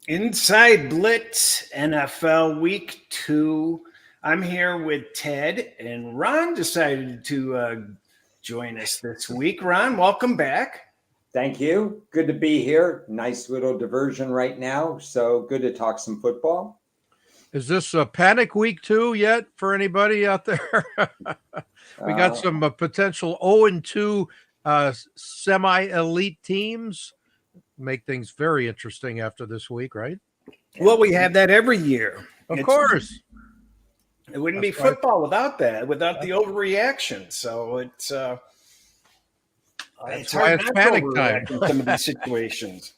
Inside Blitz NFL Week 2. I'm here with Ted, and Ron decided to join us this week. Ron, welcome back. Thank you. Good to be here. Nice little diversion right now. So good to talk some football. Is this a panic week 2 yet for anybody out there? We got some potential 0-2 semi-elite teams. Make things very interesting after this week, right? Well, we have that every year. Of course. It wouldn't be football without that, without the overreaction. So it's why hard it's not panic to time. overreact in some of these situations.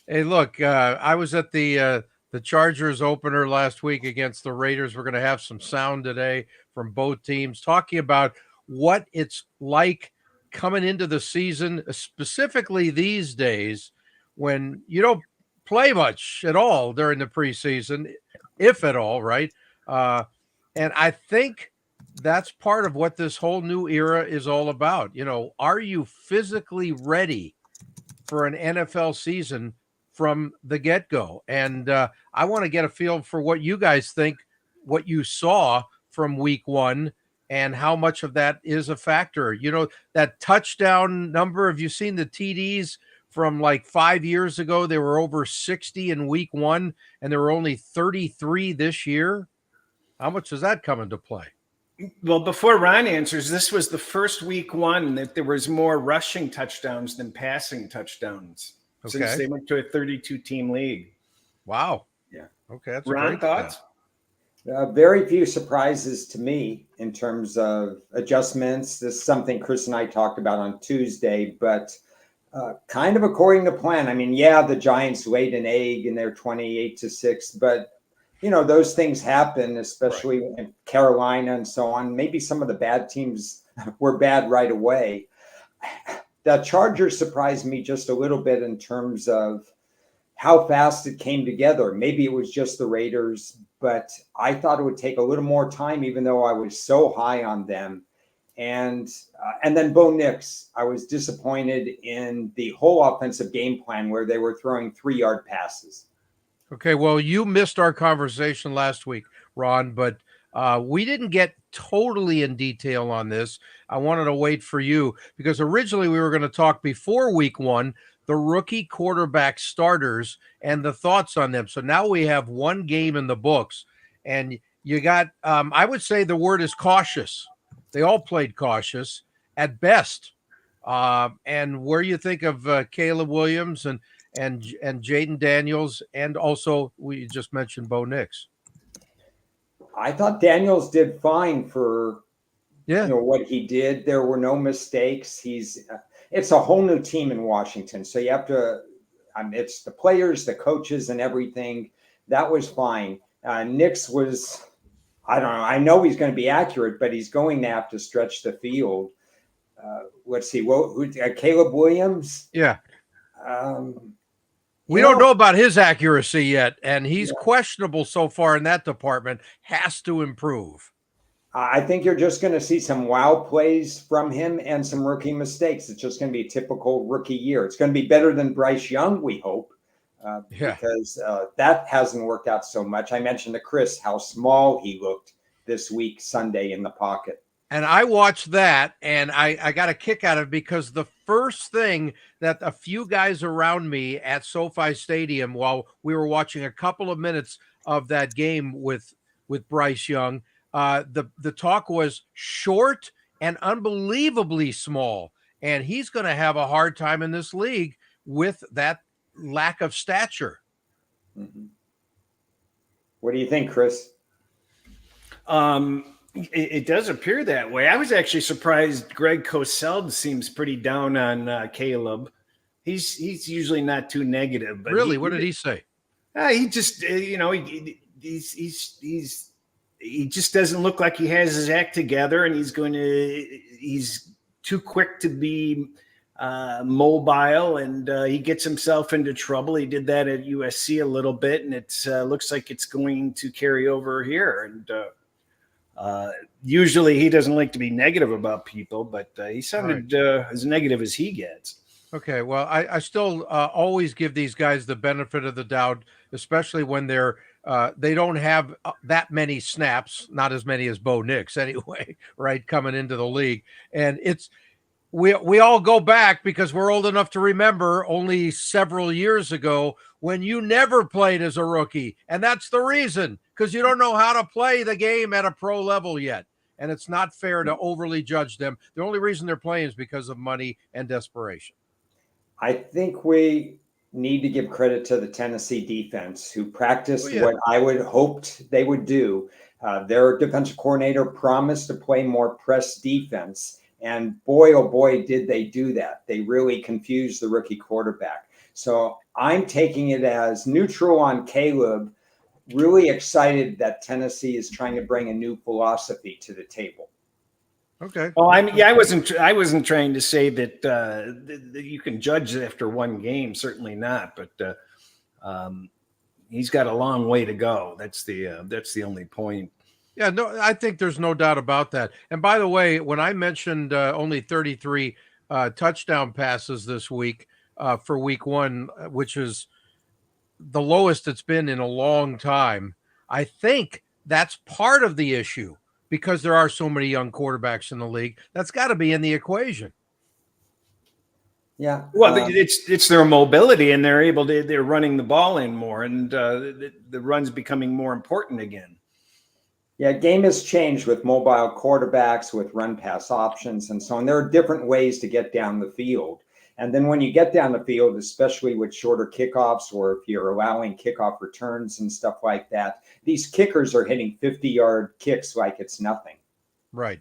Hey, look, I was at the Chargers opener last week against the Raiders. We're going to have some sound today from both teams talking about what it's like coming into the season, specifically these days when you don't play much at all during the preseason, if at all, right? And I think that's part of what this whole new era is all about. You know, are you physically ready for an NFL season from the get-go? And I want to get a feel for what you guys think, what you saw from week 1 and how much of that is a factor. You know, that touchdown number, have you seen the TDs from like 5 years ago? They were over 60 in week 1 and there were only 33 this year. How much does that come into play? Well, before Ron answers, this was the first week 1 that there was more rushing touchdowns than passing touchdowns since they went to a 32-team league. Wow. Yeah. Okay. That's Ron, a great thoughts? Very few surprises to me in terms of adjustments. This is something Cris and I talked about on Tuesday, but kind of according to plan. I mean, yeah, the Giants laid an egg and they're 28-6, but you know, those things happen, especially in Carolina and so on. Maybe some of the bad teams were bad right away. The Chargers surprised me just a little bit in terms of how fast it came together. Maybe it was just the Raiders, but I thought it would take a little more time, even though I was so high on them. And then Bo Nix, I was disappointed in the whole offensive game plan where they were throwing 3-yard passes. Okay, well, you missed our conversation last week, Ron, but we didn't get totally in detail on this. I wanted to wait for you because originally we were going to talk before week 1, the rookie quarterback starters and the thoughts on them. So now we have one game in the books, and you got, I would say the word is cautious. They all played cautious at best. And where you think of Caleb Williams and Jaden Daniels, and also we just mentioned Bo Nix. I thought Daniels did fine for you know what he did. There were no mistakes. It's a whole new team in Washington, so you have to. It's the players, the coaches, and everything. That was fine. Nix was, I don't know. I know he's going to be accurate, but he's going to have to stretch the field. Let's see. Caleb Williams? Yeah. We don't know about his accuracy yet, and he's questionable so far in that department. Has to improve. I think you're just going to see some wow plays from him and some rookie mistakes. It's just going to be a typical rookie year. It's going to be better than Bryce Young, we hope, because that hasn't worked out so much. I mentioned to Cris how small he looked this week, Sunday, in the pocket. And I watched that, and I got a kick out of it because the first thing that a few guys around me at SoFi Stadium, while we were watching a couple of minutes of that game with Bryce Young, the talk was short and unbelievably small. And he's going to have a hard time in this league with that lack of stature. Mm-hmm. What do you think, Cris? It does appear that way. I was actually surprised. Greg Cosell seems pretty down on Caleb. He's usually not too negative. But really, what did he say? He just, he just doesn't look like he has his act together, and he's too quick to be mobile, and he gets himself into trouble. He did that at USC a little bit, and it looks like it's going to carry over here. And usually he doesn't like to be negative about people, but he sounded as negative as he gets. Okay, well, I still always give these guys the benefit of the doubt, especially when they don't have that many snaps, not as many as Bo Nix anyway, right, coming into the league. And we all go back because we're old enough to remember only several years ago when you never played as a rookie. And that's the reason, because you don't know how to play the game at a pro level yet. And it's not fair to overly judge them. The only reason they're playing is because of money and desperation. I think we need to give credit to the Tennessee defense, who practiced what I would hoped they would do. Their defensive coordinator promised to play more press defense. And boy, oh boy, did they do that. They really confused the rookie quarterback. So I'm taking it as neutral on Caleb, really excited that Tennessee is trying to bring a new philosophy to the table. Okay. Well, I wasn't trying to say that, that you can judge after one game. Certainly not. But he's got a long way to go. That's the only point. Yeah, no, I think there's no doubt about that. And by the way, when I mentioned only 33 touchdown passes this week for week 1, which is the lowest it's been in a long time, I think that's part of the issue because there are so many young quarterbacks in the league. That's got to be in the equation. Yeah. Well, it's their mobility, and they're running the ball in more, and the run's becoming more important again. Yeah, game has changed with mobile quarterbacks, with run pass options and so on. There are different ways to get down the field. And then when you get down the field, especially with shorter kickoffs, or if you're allowing kickoff returns and stuff like that, these kickers are hitting 50-yard kicks like it's nothing. Right.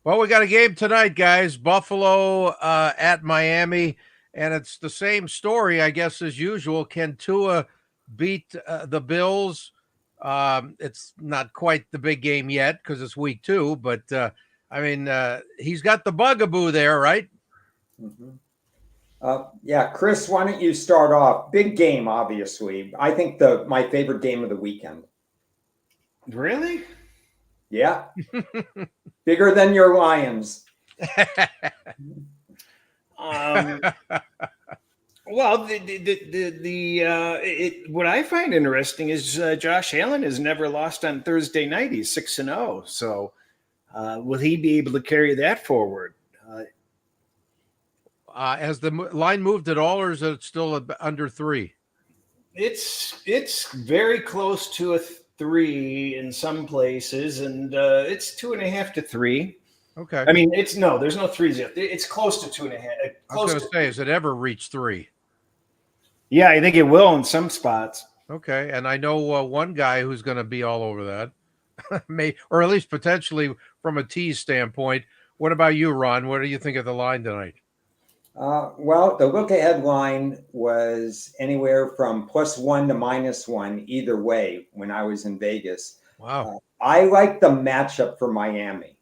Well, we got a game tonight, guys. Buffalo at Miami, and it's the same story, I guess, as usual. Can Tua beat the Bills? It's not quite the big game yet because it's week 2, but he's got the bugaboo there, right? Mm-hmm. Yeah, Chris, why don't you start off? Big game, obviously. I think my favorite game of the weekend. Really? Yeah. Bigger than your Lions. Well, what I find interesting is Josh Allen has never lost on Thursday night. He's 6-0. So will he be able to carry that forward? Has the line moved at all, or is it still under 3? It's very close to a 3 in some places, and it's 2.5 to 3. Okay. I mean, there's no 3s yet. It's close to 2.5. I was going to say, has it ever reached 3? Yeah, I think it will in some spots. Okay, and I know one guy who's going to be all over that, or at least potentially from a tease standpoint. What about you, Ron? What do you think of the line tonight? Well, the look-ahead line was anywhere from +1 to -1 either way when I was in Vegas. Wow. I like the matchup for Miami.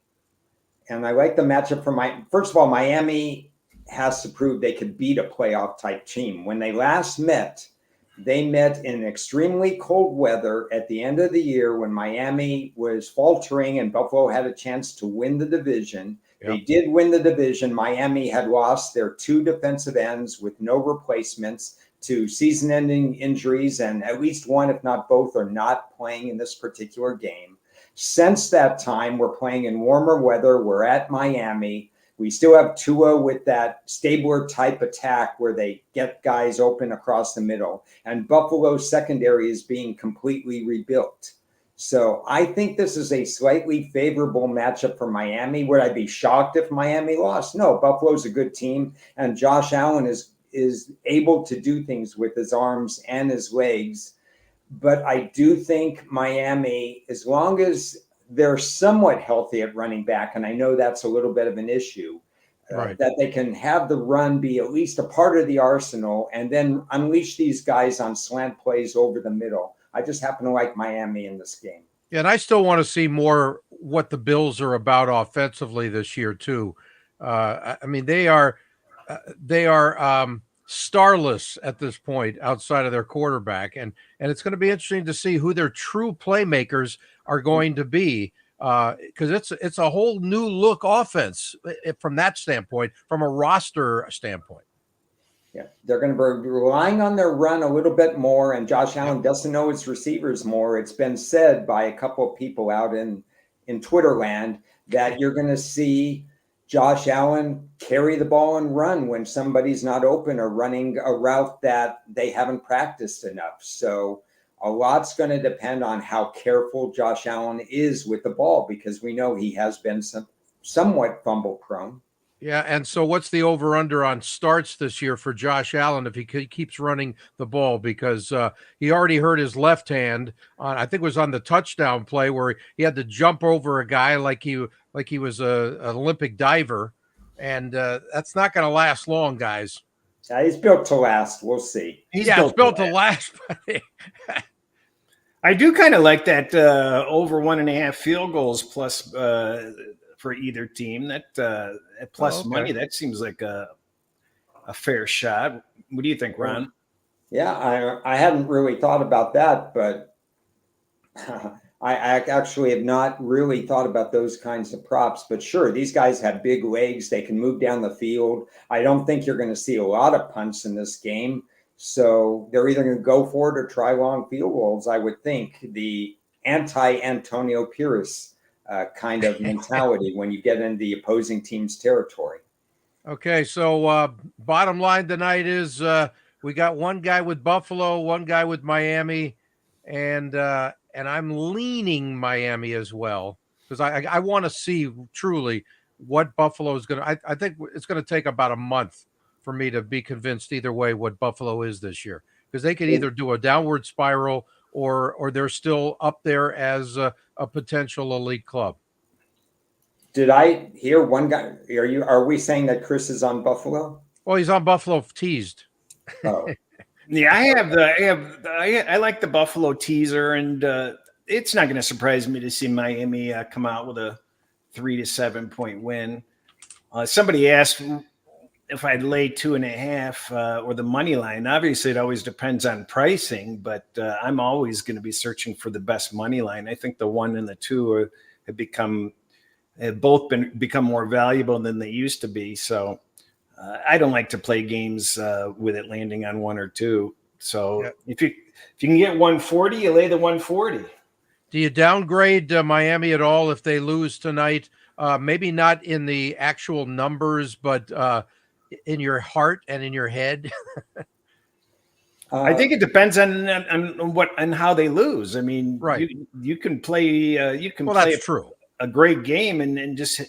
And I like the matchup for first of all, Miami has to prove they could beat a playoff type team. When they last met, they met in extremely cold weather at the end of the year when Miami was faltering and Buffalo had a chance to win the division. Yep. They did win the division. Miami had lost their 2 defensive ends with no replacements to season-ending injuries, and at least one, if not both, are not playing in this particular game. Since that time, we're playing in warmer weather. We're at Miami. We still have Tua with that Stabler type attack where they get guys open across the middle. And Buffalo's secondary is being completely rebuilt. So I think this is a slightly favorable matchup for Miami. Would I be shocked if Miami lost? No, Buffalo's a good team. And Josh Allen is able to do things with his arms and his legs. But I do think Miami, as long as they're somewhat healthy at running back, and I know that's a little bit of an issue, right, that they can have the run be at least a part of the arsenal and then unleash these guys on slant plays over the middle. I just happen to like Miami in this game. Yeah, and I still want to see more what the Bills are about offensively this year too. I mean, they are starless at this point outside of their quarterback, and it's going to be interesting to see who their true playmakers are going to be, because it's a whole new look offense from that standpoint, from a roster standpoint. Yeah, they're going to be relying on their run a little bit more, and Josh Allen doesn't know his receivers more. It's been said by a couple of people out in Twitter land that you're going to see Josh Allen carry the ball and run when somebody's not open or running a route that they haven't practiced enough. So a lot's going to depend on how careful Josh Allen is with the ball, because we know he has been somewhat fumble prone. Yeah, and so what's the over-under on starts this year for Josh Allen if he keeps running the ball? Because he already hurt his left hand on, I think it was on the touchdown play where he had to jump over a guy like he was an Olympic diver, and that's not going to last long, guys. He's built to last. We'll see. It's built to last. I do kind of like that over 1.5 field goals plus for either team. That at plus money, that seems like a fair shot. What do you think, Ron? Yeah, I hadn't really thought about that, but I actually have not really thought about those kinds of props. But sure, these guys have big legs. They can move down the field. I don't think you're going to see a lot of punts in this game. So they're either going to go for it or try long field goals, I would think. The anti-Antonio Pierce kind of mentality when you get into the opposing team's territory. Okay, so bottom line tonight is we got one guy with Buffalo, one guy with Miami, and I'm leaning Miami as well, because I want to see truly what Buffalo is going to – I think it's going to take about a month for me to be convinced either way what Buffalo is this year, because they could either do a downward spiral or they're still up there as a potential elite club. Did I hear one guy? Are we saying that Cris is on Buffalo? Well, he's on Buffalo teased. Oh. Yeah, I like the Buffalo teaser, and it's not going to surprise me to see Miami come out with a 3 to 7 point win. Somebody asked if I'd lay 2.5 or the money line. Obviously, it always depends on pricing, but I'm always going to be searching for the best money line. I think the 1 and the 2 have both become more valuable than they used to be. So I don't like to play games with it landing on 1 or 2. So if you can get 140, you lay the 140. Do you downgrade Miami at all if they lose tonight? Maybe not in the actual numbers, but in your heart and in your head. I think it depends on how they lose. I mean, right. You can play that's true. A great game and just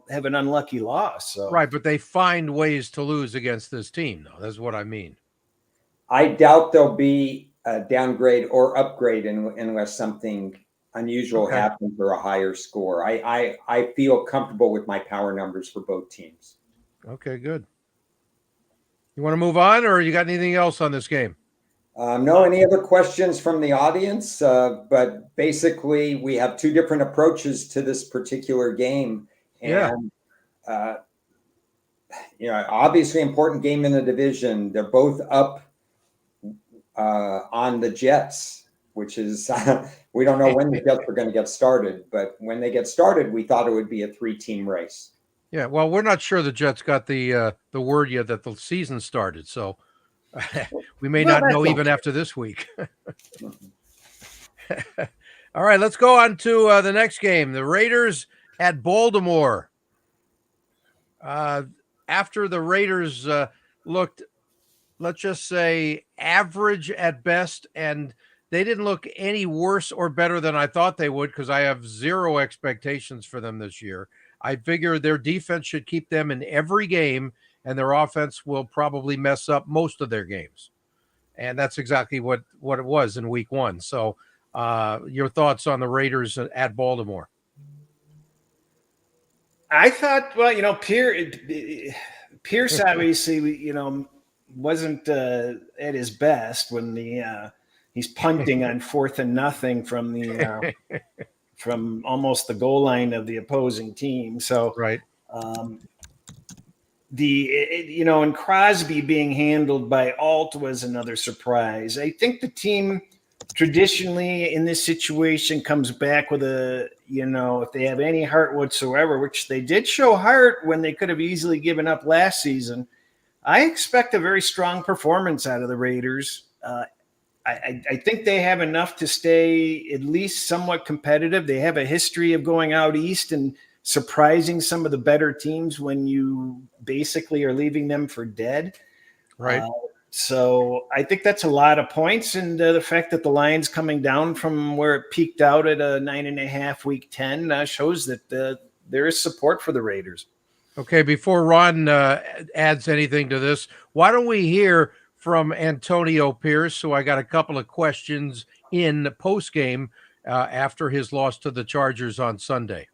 have an unlucky loss. So. Right, but they find ways to lose against this team, though. That's what I mean. I doubt there'll be a downgrade or upgrade unless something unusual happens or a higher score. I feel comfortable with my power numbers for both teams. Okay, good. You want to move on, or you got anything else on this game? No, any other questions from the audience? But basically, we have two different approaches to this particular game. And, obviously important game in the division. They're both up on the Jets, which is, we don't know when the Jets are going to get started. But when they get started, we thought it would be a 3-team race. Yeah, well, we're not sure the Jets got the word yet that the season started, so we may not know even after this week. All right, let's go on to the next game. The Raiders at Baltimore. After the Raiders looked, let's just say, average at best, and they didn't look any worse or better than I thought they would, because I have zero expectations for them this year. I figure their defense should keep them in every game, and their offense will probably mess up most of their games. And that's exactly what it was in week 1. So your thoughts on the Raiders at Baltimore? I thought, Pierce obviously, wasn't at his best when he's punting on 4th and nothing from the from almost the goal line of the opposing team. So right. And Crosby being handled by Alt was another surprise. I think the team traditionally in this situation comes back with if they have any heart whatsoever, which they did show heart when they could have easily given up last season. I expect a very strong performance out of the Raiders. I think they have enough to stay at least somewhat competitive. They have a history of going out east and surprising some of the better teams when you basically are leaving them for dead. Right. So I think that's a lot of points. And the fact that the line's coming down from where it peaked out at a 9.5 week 10 shows that there is support for the Raiders. Okay, before Ron adds anything to this, why don't we hear from Antonio Pierce, who I got a couple of questions in the postgame after his loss to the Chargers on Sunday.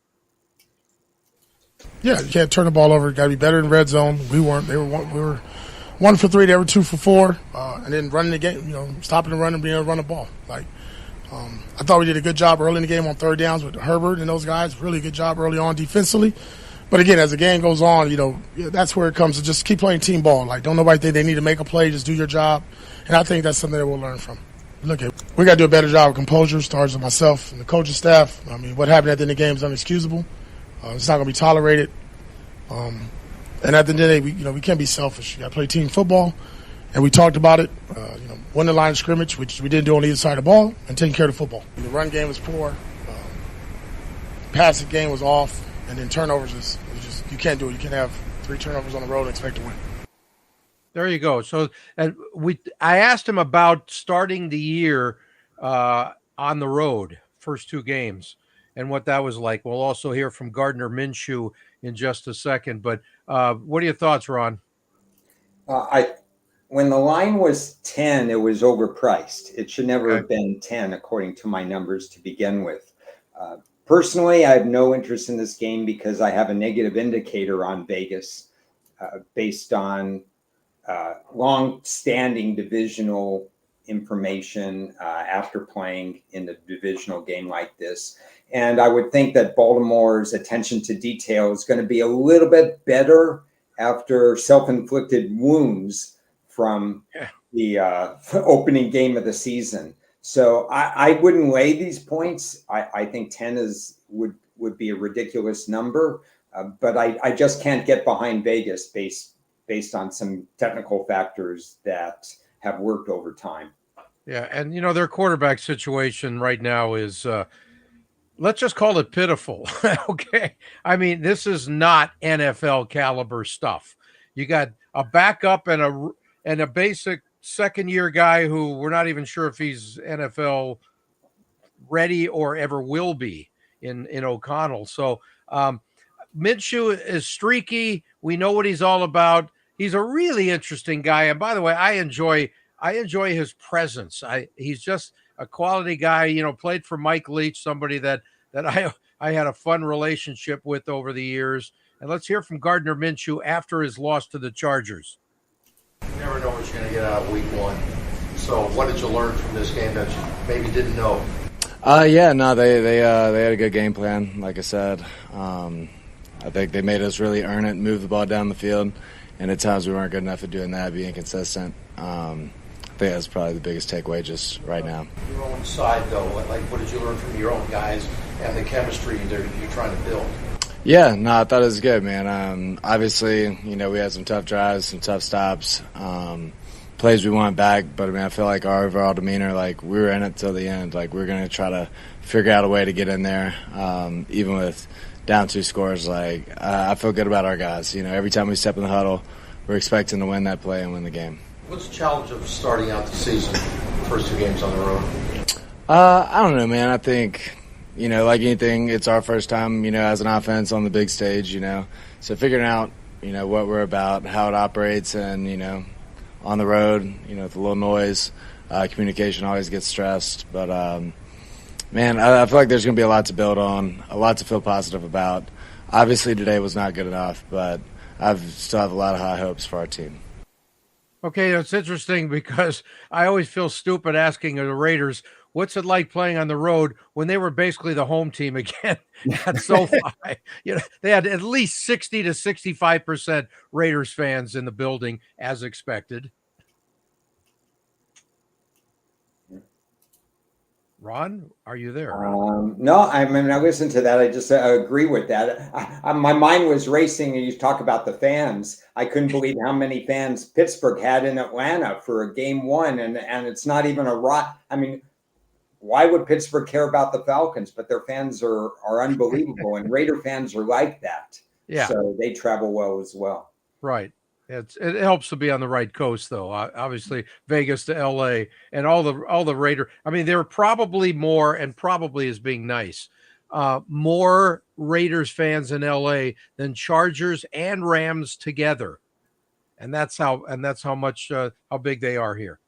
Yeah, you can't turn the ball over. You got to be better in red zone. We weren't. We were 1 for 3. They were 2 for 4. And then running the game, stopping the run and being able to run the ball. I thought we did a good job early in the game on third downs with Herbert and those guys. Really good job early on defensively. But again, as the game goes on, that's where it comes to just keep playing team ball. Don't nobody think they need to make a play, just do your job. And I think that's something that we'll learn from. We got to do a better job of composure, starts with myself and the coaching staff. What happened at the end of the game is inexcusable. It's not going to be tolerated. And at the end of the day, we can't be selfish. You got to play team football. And we talked about it, won the line of scrimmage, which we didn't do on either side of the ball, and taking care of the football. The run game was poor. Passing game was off. And then turnovers you can't do it. You can't have 3 turnovers on the road and expect to win. There you go. So I asked him about starting the year on the road, first 2 games, and what that was like. We'll also hear from Gardner Minshew in just a second. But what are your thoughts, Ron? When the line was 10, it was overpriced. It should never have been 10, according to my numbers to begin with. Personally, I have no interest in this game because I have a negative indicator on Vegas based on long-standing divisional information after playing in the divisional game like this. And I would think that Baltimore's attention to detail is going to be a little bit better after self-inflicted wounds from the opening game of the season. So I wouldn't lay these points. I think 10 would be a ridiculous number, but I just can't get behind Vegas based on some technical factors that have worked over time. Yeah, and their quarterback situation right now is let's just call it pitiful. Okay, this is not NFL caliber stuff. You got a backup and a basic second-year guy who we're not even sure if he's NFL ready or ever will be in O'Connell. So Minshew is streaky. We know what he's all about. He's a really interesting guy. And by the way, I enjoy his presence. He's just a quality guy, played for Mike Leach, somebody that I had a fun relationship with over the years. And let's hear from Gardner Minshew after his loss to the Chargers. You never know what you're going to get out of week 1. So what did you learn from this game that you maybe didn't know? They had a good game plan, like I said. I think they made us really earn it, move the ball down the field, and at times we weren't good enough at doing that, being consistent. I think that's probably the biggest takeaway just right now. Your own side, though, what did you learn from your own guys and the chemistry that you're trying to build? Yeah, no, I thought it was good, man. Obviously, we had some tough drives, some tough stops, plays we want back, but I feel like our overall demeanor, we were in it till the end. We were going to try to figure out a way to get in there, even with down 2 scores. I feel good about our guys. Every time we step in the huddle, we're expecting to win that play and win the game. What's the challenge of starting out the season, first 2 games on the road? I don't know, man. I think, like anything, it's our first time, as an offense on the big stage, So figuring out, what we're about, how it operates, and, on the road, with a little noise, communication always gets stressed. But, man, I feel like there's going to be a lot to build on, a lot to feel positive about. Obviously, today was not good enough, but I still have a lot of high hopes for our team. Okay, it's interesting because I always feel stupid asking the Raiders, what's it like playing on the road when they were basically the home team again at SoFi? They had at least 60 to 65% Raiders fans in the building, as expected. Ron, are you there? No, I mean, I listened to that. I just agree with that. My mind was racing, and you talk about the fans. I couldn't believe how many fans Pittsburgh had in Atlanta for a game one, and it's not even a rot. I mean, why would Pittsburgh care about the Falcons? But their fans are unbelievable, and Raider fans are like that. Yeah. So they travel well as well. Right. It helps to be on the right coast, though. Obviously, Vegas to LA and all the Raider. I mean, there are probably more, and probably is being nice, more Raiders fans in LA than Chargers and Rams together, and that's how much how big they are here.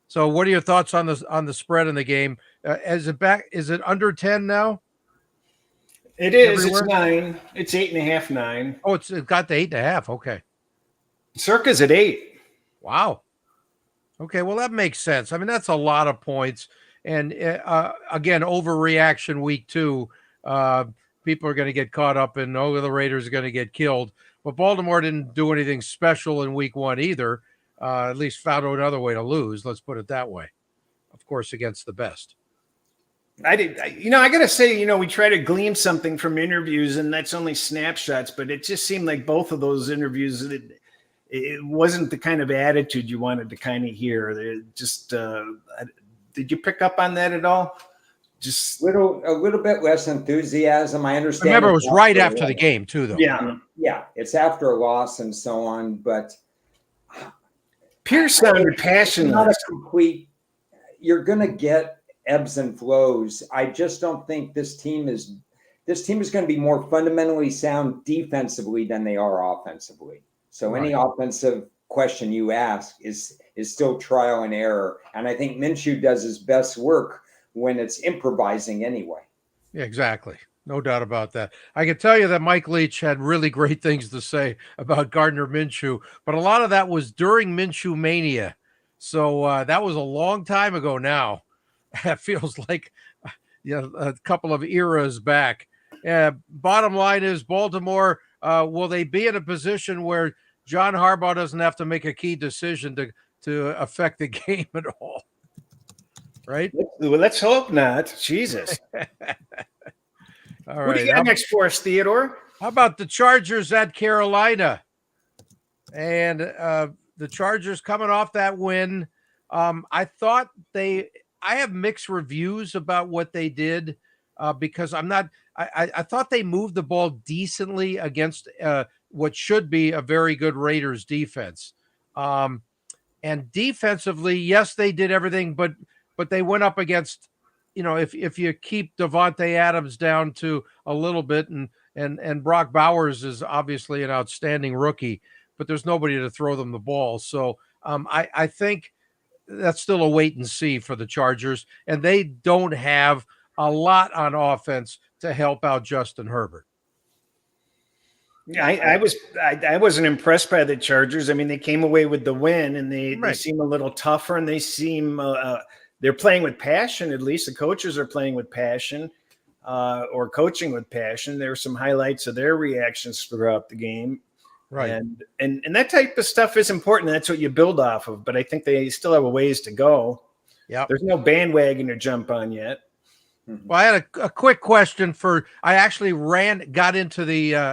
So, what are your thoughts on the spread in the game? Is it under 10 now? It is. Everywhere? It's 9. It's 8.5, 9. Oh, it got to 8.5. Okay. Circa's at 8. Wow. Okay, well, that makes sense. I mean, that's a lot of points. And again, overreaction week 2. People are going to get caught up in, the Raiders are going to get killed. But Baltimore didn't do anything special in week 1 either. At least found another way to lose. Let's put it that way. Of course, against the best. I got to say, we try to glean something from interviews, and that's only snapshots, but it just seemed like both of those interviews, it wasn't the kind of attitude you wanted to kind of hear. Did you pick up on that at all? Just a little bit less enthusiasm. I understand. Remember, it was right after the game too, though. Yeah, it's after a loss and so on. But Pierce sounded passionate. Not a complete. You're going to get ebbs and flows. I just don't think this team is going to be more fundamentally sound defensively than they are offensively. So any offensive question you ask is still trial and error. And I think Minshew does his best work when it's improvising anyway. Yeah, exactly. No doubt about that. I can tell you that Mike Leach had really great things to say about Gardner Minshew, but a lot of that was during Minshew Mania. So that was a long time ago now. It feels like a couple of eras back. Bottom line is Baltimore, will they be in a position where John Harbaugh doesn't have to make a key decision to affect the game at all? Right? Well, let's hope not. Jesus. All right. What do you got next for us, Theodore? How about the Chargers at Carolina? And the Chargers coming off that win. I have mixed reviews about what they did because I thought they moved the ball decently against what should be a very good Raiders defense. And defensively, yes, they did everything, but they went up against, if you keep Devontae Adams down to a little bit, and Brock Bowers is obviously an outstanding rookie, but there's nobody to throw them the ball. So I think that's still a wait and see for the Chargers, and they don't have a lot on offense to help out Justin Herbert. Yeah, I wasn't impressed by the Chargers. I mean, they came away with the win, and they seem a little tougher, and they seem they're playing with passion. At least the coaches are playing with passion, or coaching with passion. There were some highlights of their reactions throughout the game, right? And that type of stuff is important. That's what you build off of. But I think they still have a ways to go. Yeah, there's no bandwagon to jump on yet. Well, I had a quick question I actually got into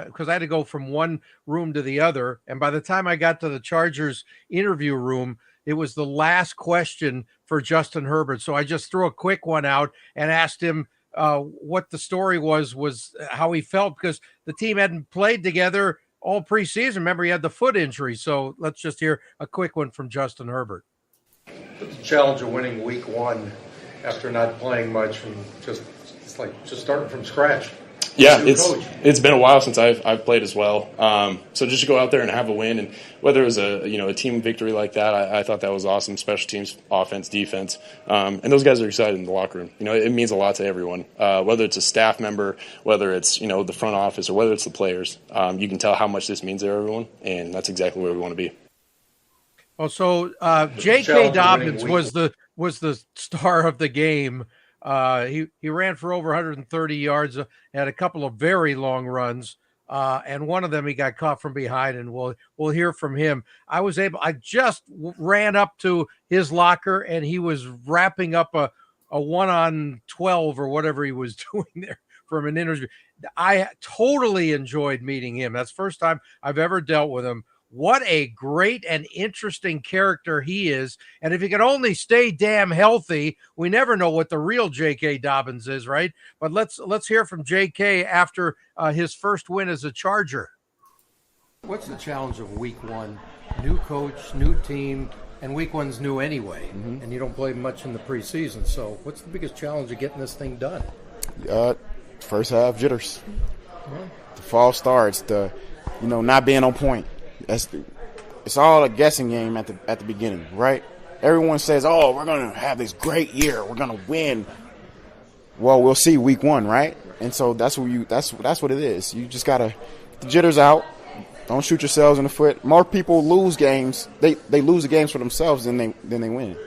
because I had to go from one room to the other. And by the time I got to the Chargers interview room, it was the last question for Justin Herbert. So I just threw a quick one out and asked him what the story was how he felt, because the team hadn't played together all preseason. Remember, he had the foot injury. So let's just hear a quick one from Justin Herbert. The challenge of winning week 1 after not playing much and just starting from scratch. Yeah, it's been a while since I've played as well. So just to go out there and have a win, and whether it was a team victory like that, I thought that was awesome. Special teams, offense, defense, and those guys are excited in the locker room. It means a lot to everyone, whether it's a staff member, whether it's the front office, or whether it's the players. You can tell how much this means to everyone, and that's exactly where we want to be. Well, so J.K. Dobbins was the star of the game. He ran for over 130 yards, had a couple of very long runs, and one of them he got caught from behind, and we'll hear from him. I just ran up to his locker, and he was wrapping up a 1-on-12 or whatever he was doing there from an interview. I totally enjoyed meeting him. That's the first time I've ever dealt with him. What a great and interesting character he is. And if he could only stay damn healthy, we never know what the real J.K. Dobbins is, right? But let's hear from J.K. after his first win as a Charger. What's the challenge of week one? New coach, new team, and week one's new anyway. Mm-hmm. And you don't play much in the preseason. So what's the biggest challenge of getting this thing done? First half jitters. The false starts, not being on point. It's all a guessing game at the beginning, right? Everyone says, "Oh, we're gonna have this great year. We're gonna win." Well, we'll see week one, right? And so that's what it is. You just gotta get the jitters out. Don't shoot yourselves in the foot. More people lose games. They lose the games for themselves than they win.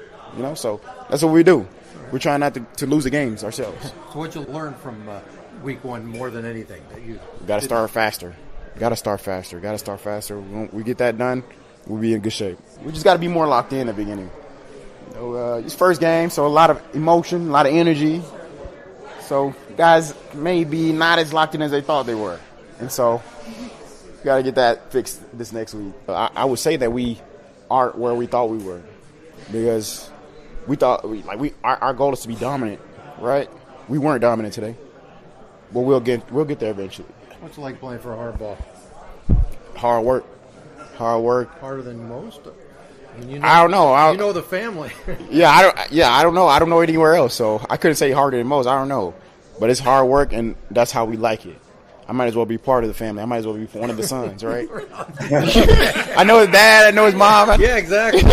So that's what we do. We're trying not to lose the games ourselves. So what'd you learn from week one more than anything? That you got to start faster. Got to start faster. When we get that done, we'll be in good shape. We just got to be more locked in at the beginning. It's first game, so a lot of emotion, a lot of energy. So guys may be not as locked in as they thought they were. And so we got to get that fixed this next week. I would say that we aren't where we thought we were because we thought our goal is to be dominant, right? We weren't dominant today. But we'll get there eventually. What's it like playing for Harbaugh? Hard work. Harder than most? I don't know. You know the family. I don't know. I don't know anywhere else, so I couldn't say harder than most. I don't know. But it's hard work, and that's how we like it. I might as well be part of the family. I might as well be one of the sons, right? I know his dad. I know his mom. Yeah, exactly. I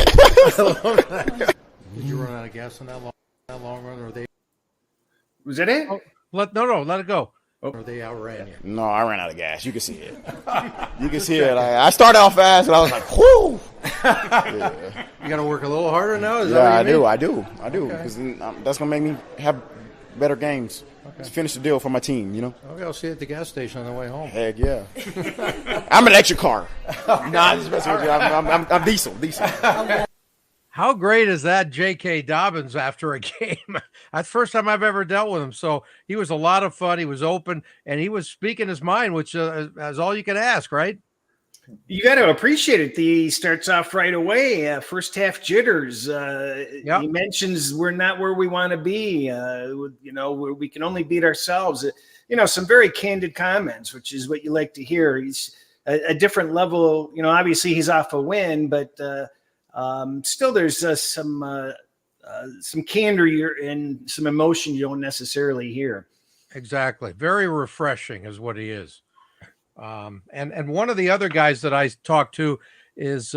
love that. Did you run out of gas on that long run, or they? Was that it? Oh, let it go. Or they outran you? No, I ran out of gas. You can see it. You can see it. I started off fast, and I was like, whoo! Yeah. You got to work a little harder now? I do. Because that's going to make me have better games. Okay. Just finish the deal for my team, Okay, I'll see you at the gas station on the way home. Heck yeah. I'm an extra car. Just messing with you. I'm diesel. How great is that, J.K. Dobbins, after a game? That's the first time I've ever dealt with him. So he was a lot of fun. He was open, and he was speaking his mind, which is all you can ask, right? You got to appreciate it. He starts off right away. First half jitters. He mentions we're not where we want to be. We can only beat ourselves. Some very candid comments, which is what you like to hear. He's a different level. Obviously he's off a win, but still there's some candor and some emotion you don't necessarily hear. Exactly. Very refreshing is what he is. And one of the other guys that I talked to is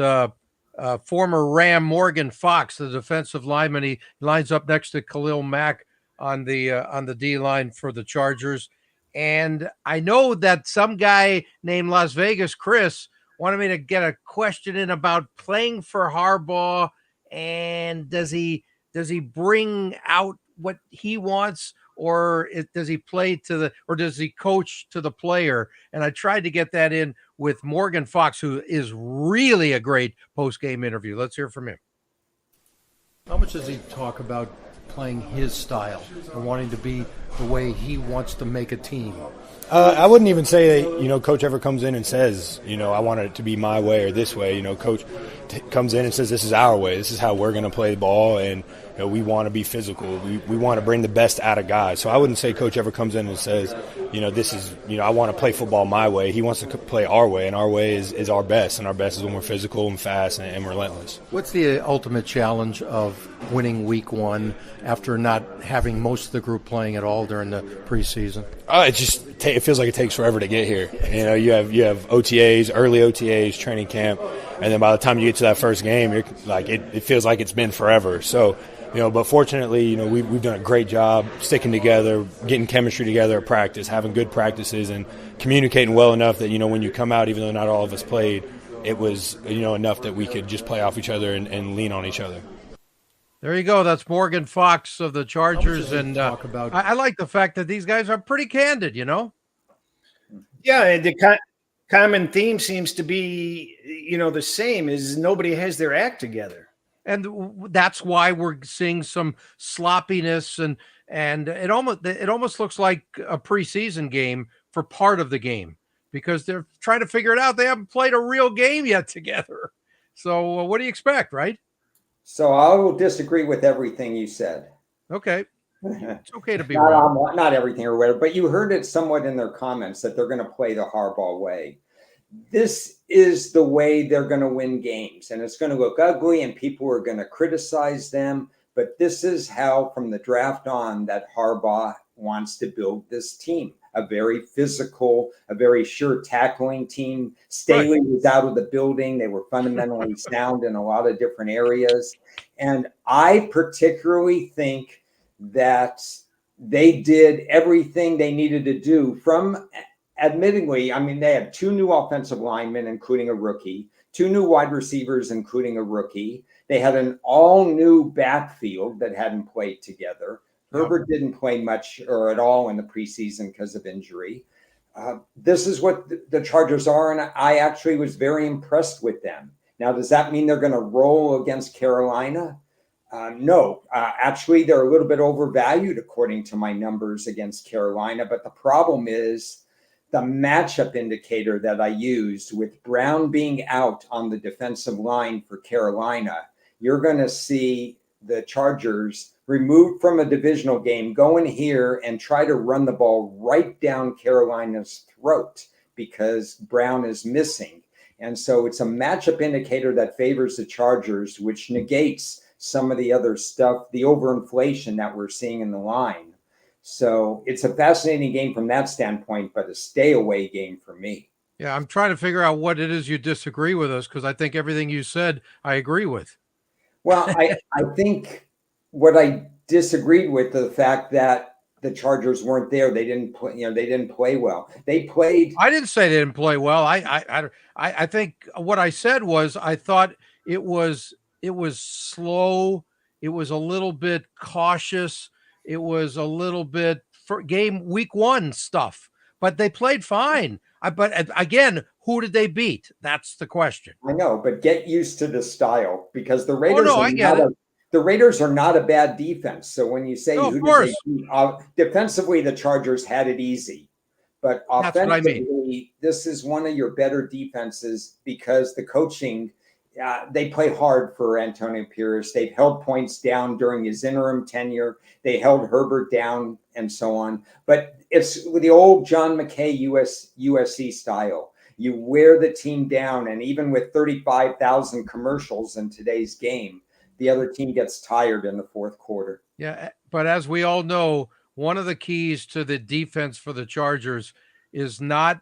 former Ram Morgan Fox, the defensive lineman. He lines up next to Khalil Mack on the D line for the Chargers. And I know that some guy named Las Vegas Chris wanted me to get a question in about playing for Harbaugh, and does he bring out what he wants, or does he does he coach to the player? And I tried to get that in with Morgan Fox, who is really a great post-game interview. Let's hear from him. How much does he talk about playing his style and wanting to be the way he wants to make a team? I wouldn't even say that, Coach ever comes in and says, I want it to be my way or this way. Coach comes in and says, this is our way. This is how we're going to play the ball, and we want to be physical. We want to bring the best out of guys. So I wouldn't say Coach ever comes in and says, this is, I want to play football my way. He wants to play our way, and our way is our best, and our best is when we're physical and fast and relentless. What's the ultimate challenge of winning week one after not having most of the group playing at all during the preseason? It feels like it takes forever to get here. You have OTAs, early OTAs, training camp, and then by the time you get to that first game, it feels like it's been forever. So, but fortunately, we've done a great job sticking together, getting chemistry together at practice, having good practices, and communicating well enough that when you come out, even though not all of us played, it was enough that we could just play off each other and lean on each other. There you go. That's Morgan Fox of the Chargers, and I like the fact that these guys are pretty candid. Yeah, the common theme seems to be, the same, is nobody has their act together. And that's why we're seeing some sloppiness, and it almost looks like a preseason game for part of the game because they're trying to figure it out. They haven't played a real game yet together. So what do you expect, right? So I will disagree with everything you said. Okay. It's okay to be wrong. Not everything or whatever, but you heard it somewhat in their comments that they're going to play the Harbaugh way. This is the way they're going to win games, and it's going to look ugly and people are going to criticize them. But this is how, from the draft on, that Harbaugh wants to build this team. A very physical, a very sure tackling team. Staley was out of the building. They were fundamentally sound in a lot of different areas. And I particularly think that they did everything they needed to do from admittingly, I mean, they had 2 new offensive linemen, including a rookie, 2 new wide receivers, including a rookie. They had an all-new backfield that hadn't played together. Herbert didn't play much or at all in the preseason because of injury. This is what the Chargers are, and I actually was very impressed with them. Now, does that mean they're going to roll against Carolina? No. Actually, they're a little bit overvalued according to my numbers against Carolina, but the problem is the matchup indicator that I used with Brown being out on the defensive line for Carolina, you're going to see the Chargers removed from a divisional game go in here and try to run the ball right down Carolina's throat because Brown is missing. And so it's a matchup indicator that favors the Chargers, which negates some of the other stuff, the overinflation that we're seeing in the line. So it's a fascinating game from that standpoint, but a stay away game for me. Yeah, I'm trying to figure out what it is you disagree with us because I think everything you said I agree with. Well, I think what I disagreed with the fact that the Chargers weren't there. They didn't play, they didn't play well. They played. I didn't say they didn't play well. I think what I said was I thought it was slow. It was a little bit cautious. It was a little bit for game week 1 stuff, but they played fine. But again, who did they beat? That's the question. I know, but get used to the style because the Raiders. Oh, no, I get it. The Raiders are not a bad defense. So when you say who did they beat, defensively, the Chargers had it easy, but offensively, this is one of your better defenses because the coaching. They play hard for Antonio Pierce. They've held points down during his interim tenure. They held Herbert down and so on. But it's the old John McKay USC style. You wear the team down, and even with 35,000 commercials in today's game, the other team gets tired in the fourth quarter. Yeah, but as we all know, one of the keys to the defense for the Chargers is not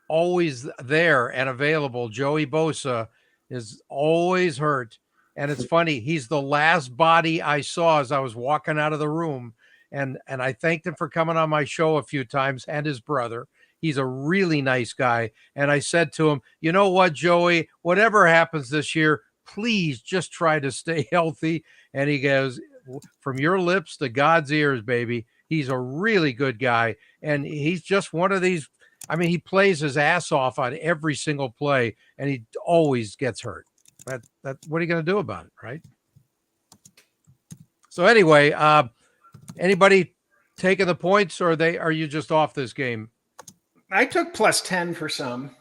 always there and available. Joey Bosa is always hurt. And it's funny, he's the last body I saw as I was walking out of the room. And I thanked him for coming on my show a few times, and his brother. He's a really nice guy. And I said to him, you know what, Joey, whatever happens this year, please just try to stay healthy. And he goes, from your lips to God's ears, baby. He's a really good guy. And he's just one of these. I mean, he plays his ass off on every single play, and he always gets hurt. That what are you going to do about it, right? So anyway, anybody taking the points, or are you just off this game? I took +10 for some.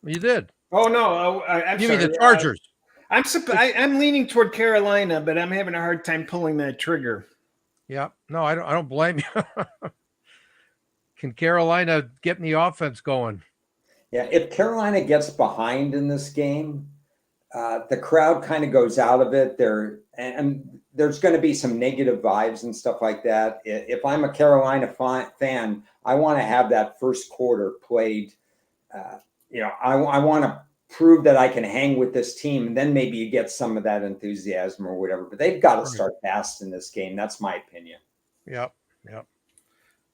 You did. Oh no, I'm you sorry. mean the Chargers? I'm leaning toward Carolina, but I'm having a hard time pulling that trigger. Yeah, no, I don't blame you. Can Carolina get the offense going? Yeah, if Carolina gets behind in this game, the crowd kind of goes out of it. And there's going to be some negative vibes and stuff like that. If I'm a Carolina fan, I want to have that first quarter played. I want to prove that I can hang with this team, and then maybe you get some of that enthusiasm or whatever. But they've got to start fast in this game. That's my opinion. Yep.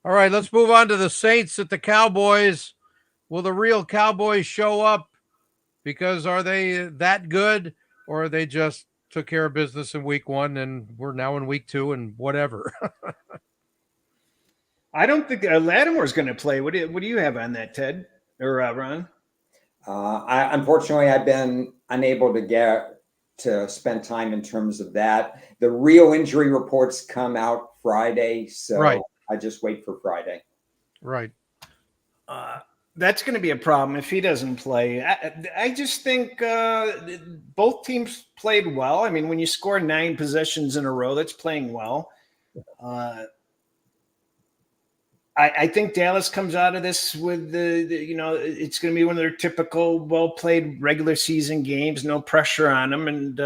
All right, let's move on to the Saints at the Cowboys. Will the real Cowboys show up? Because are they that good, or are they just took care of business in week 1 and we're now in week 2 and whatever? I don't think Lattimore's going to play. What do you have on that, Ted or Ron? Unfortunately, I've been unable to to spend time in terms of that. The real injury reports come out Friday, so Right. I just wait for Friday. Right. That's going to be a problem if he doesn't play. I just think both teams played well. I mean, when you score 9 possessions in a row, that's playing well. I think Dallas comes out of this with it's going to be one of their typical well-played regular season games, no pressure on them, and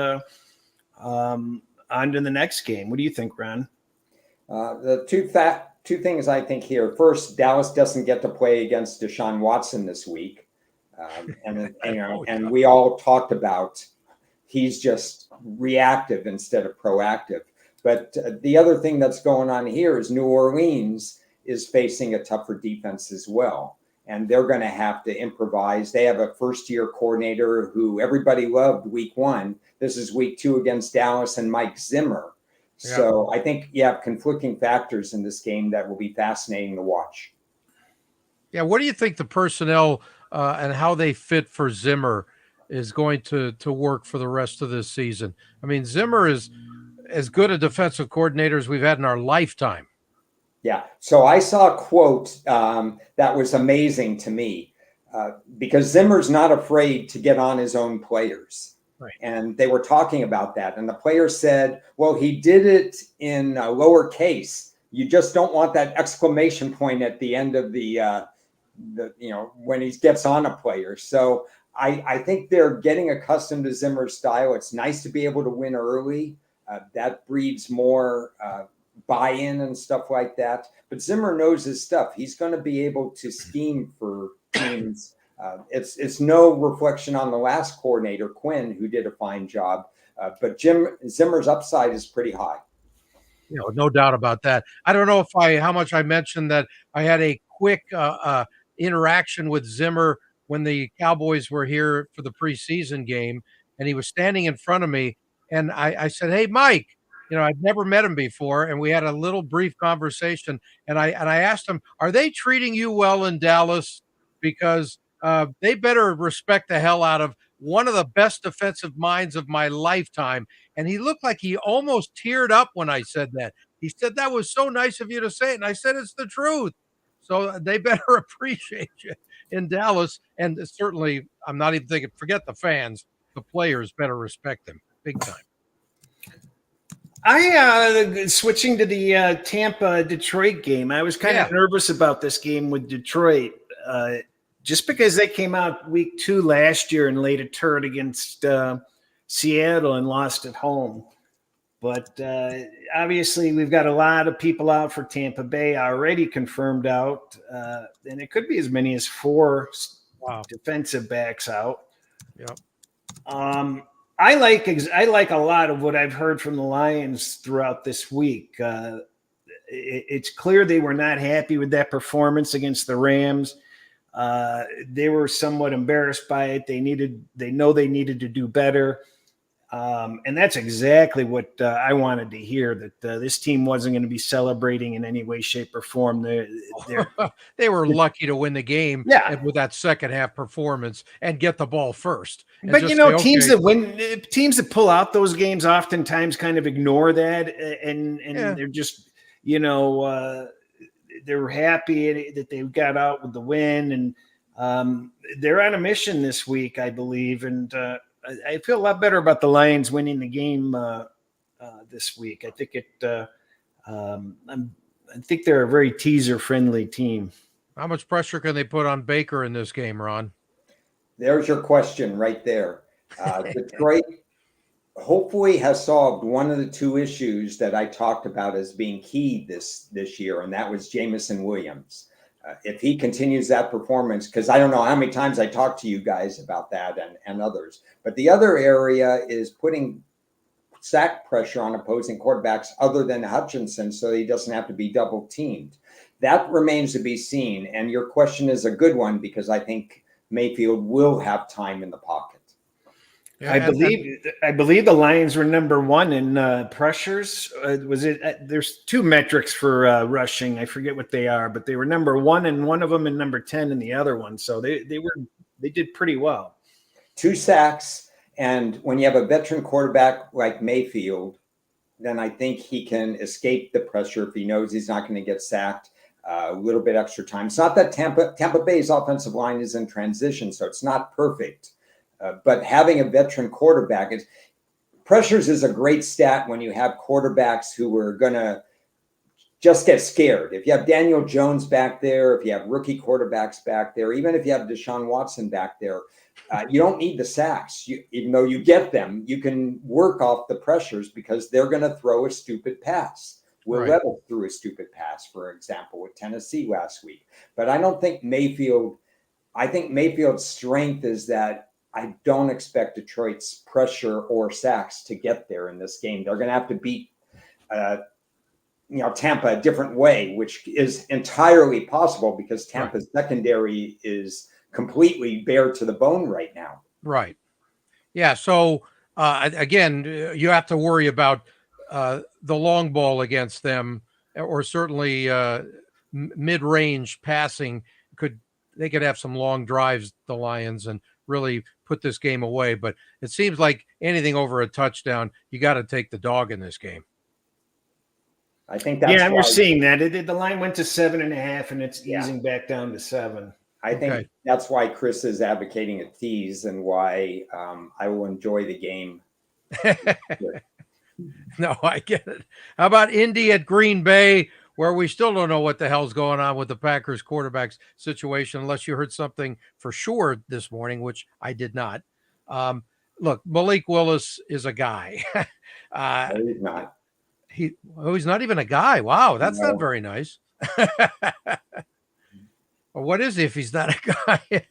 on to the next game. What do you think, Ron? The two things I think here. First, Dallas doesn't get to play against Deshaun Watson this week, and we all talked about he's just reactive instead of proactive. But the other thing that's going on here is New Orleans is facing a tougher defense as well. And they're going to have to improvise. They have a first-year coordinator who everybody loved week 1. This is week 2 against Dallas and Mike Zimmer. Yeah. So I think you have conflicting factors in this game that will be fascinating to watch. Yeah, what do you think the personnel and how they fit for Zimmer is going to work for the rest of this season? I mean, Zimmer is as good a defensive coordinator as we've had in our lifetime. Yeah. So I saw a quote that was amazing to me because Zimmer's not afraid to get on his own players. Right. And they were talking about that. And the player said, well, he did it in lowercase. You just don't want that exclamation point at the end of the when he gets on a player. So I think they're getting accustomed to Zimmer's style. It's nice to be able to win early. That breeds more buy-in and stuff like that. But Zimmer knows his stuff. He's going to be able to scheme for teams. It's no reflection on the last coordinator, Quinn, who did a fine job. But Zimmer's upside is pretty high. No doubt about that. I don't know how much I mentioned that I had a quick interaction with Zimmer when the Cowboys were here for the preseason game, and he was standing in front of me, and I said, "Hey, Mike." I'd never met him before, and we had a little brief conversation. And I asked him, "Are they treating you well in Dallas? Because they better respect the hell out of one of the best defensive minds of my lifetime." And he looked like he almost teared up when I said that. He said, "That was so nice of you to say it." And I said, "It's the truth." So they better appreciate you in Dallas. And certainly, I'm not even thinking, forget the fans. The players better respect them big time. Switching to the Tampa-Detroit game, I was kind of nervous about this game with Detroit, just because they came out week 2 last year and laid a turd against Seattle and lost at home. But obviously, we've got a lot of people out for Tampa Bay already confirmed out, and it could be as many as 4 defensive backs out. Yep. I like a lot of what I've heard from the Lions throughout this week. It's clear they were not happy with that performance against the Rams. They were somewhat embarrassed by it. They know they needed to do better. And that's exactly what I wanted to hear, that this team wasn't going to be celebrating in any way, shape, or form. They were lucky to win the game with that second half performance and get the ball first. But, teams that pull out those games oftentimes kind of ignore that. And they're just, they're happy that they got out with the win. And they're on a mission this week, I believe. And I feel a lot better about the Lions winning the game this week. I think I think they're a very teaser-friendly team. How much pressure can they put on Baker in this game, Ron? There's your question right there. Detroit hopefully has solved one of the 2 issues that I talked about as being key this year, and that was Jameson Williams. If he continues that performance, because I don't know how many times I talked to you guys about that and others, but the other area is putting sack pressure on opposing quarterbacks other than Hutchinson so he doesn't have to be double teamed. That remains to be seen. And your question is a good one because I think Mayfield will have time in the pocket. Yeah, I believe the Lions were number 1 in pressures. There's 2 metrics for rushing. I forget what they are, but they were number 1 in one of them and number 10 in the other one. So they did pretty well. 2 sacks And when you have a veteran quarterback like Mayfield, then I think he can escape the pressure if he knows he's not going to get sacked. A little bit extra time. It's not that Tampa Bay's offensive line is in transition, so it's not perfect. But having a veteran quarterback, pressures is a great stat when you have quarterbacks who are going to just get scared. If you have Daniel Jones back there, if you have rookie quarterbacks back there, even if you have Deshaun Watson back there, you don't need the sacks. Even though you get them, you can work off the pressures because they're going to throw a stupid pass. Will Levis threw a stupid pass, for example, with Tennessee last week. But I don't think I think Mayfield's strength is that I don't expect Detroit's pressure or sacks to get there in this game. They're going to have to beat Tampa a different way, which is entirely possible because Tampa's secondary is completely bare to the bone right now. Right. Yeah. So again, you have to worry about the long ball against them, or certainly mid-range passing. They could have some long drives, the Lions, and really put this game away. But it seems like anything over a touchdown, you got to take the dog in this game. I think that's we're seeing that. The line went to 7.5, and it's easing back down to 7. I think that's why Chris is advocating a tease and why I will enjoy the game. No, I get it. How about Indy at Green Bay, where we still don't know what the hell's going on with the Packers quarterbacks situation, unless you heard something for sure this morning, which I did not. Look, Malik Willis is a guy. No, he's not. He's not even a guy. Wow, that's not very nice. Well, what is he if he's not a guy?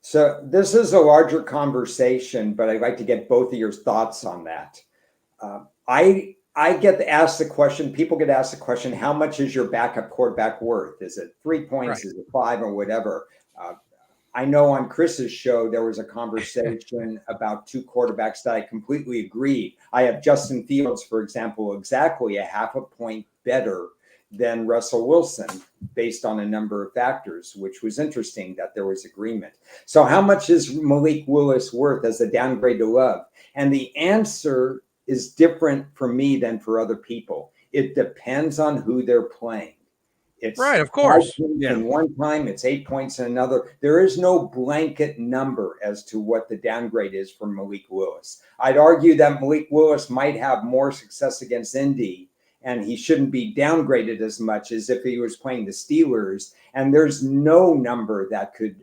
So this is a larger conversation, but I'd like to get both of your thoughts on that. I get asked the question, people get asked the question, how much is your backup quarterback worth? Is it 3 points? Is it 5 or whatever? I know on Chris's show, there was a conversation about 2 quarterbacks that I completely agreed. I have Justin Fields, for example, exactly a half a point better than Russell Wilson based on a number of factors, which was interesting that there was agreement. So how much is Malik Willis worth as a downgrade to Love? And the answer is different for me than for other people. It depends on who they're playing. It's right, of course. In one time, it's 8 points in another. There is no blanket number as to what the downgrade is for Malik Willis. I'd argue that Malik Willis might have more success against Indy, and he shouldn't be downgraded as much as if he was playing the Steelers. And there's no number that could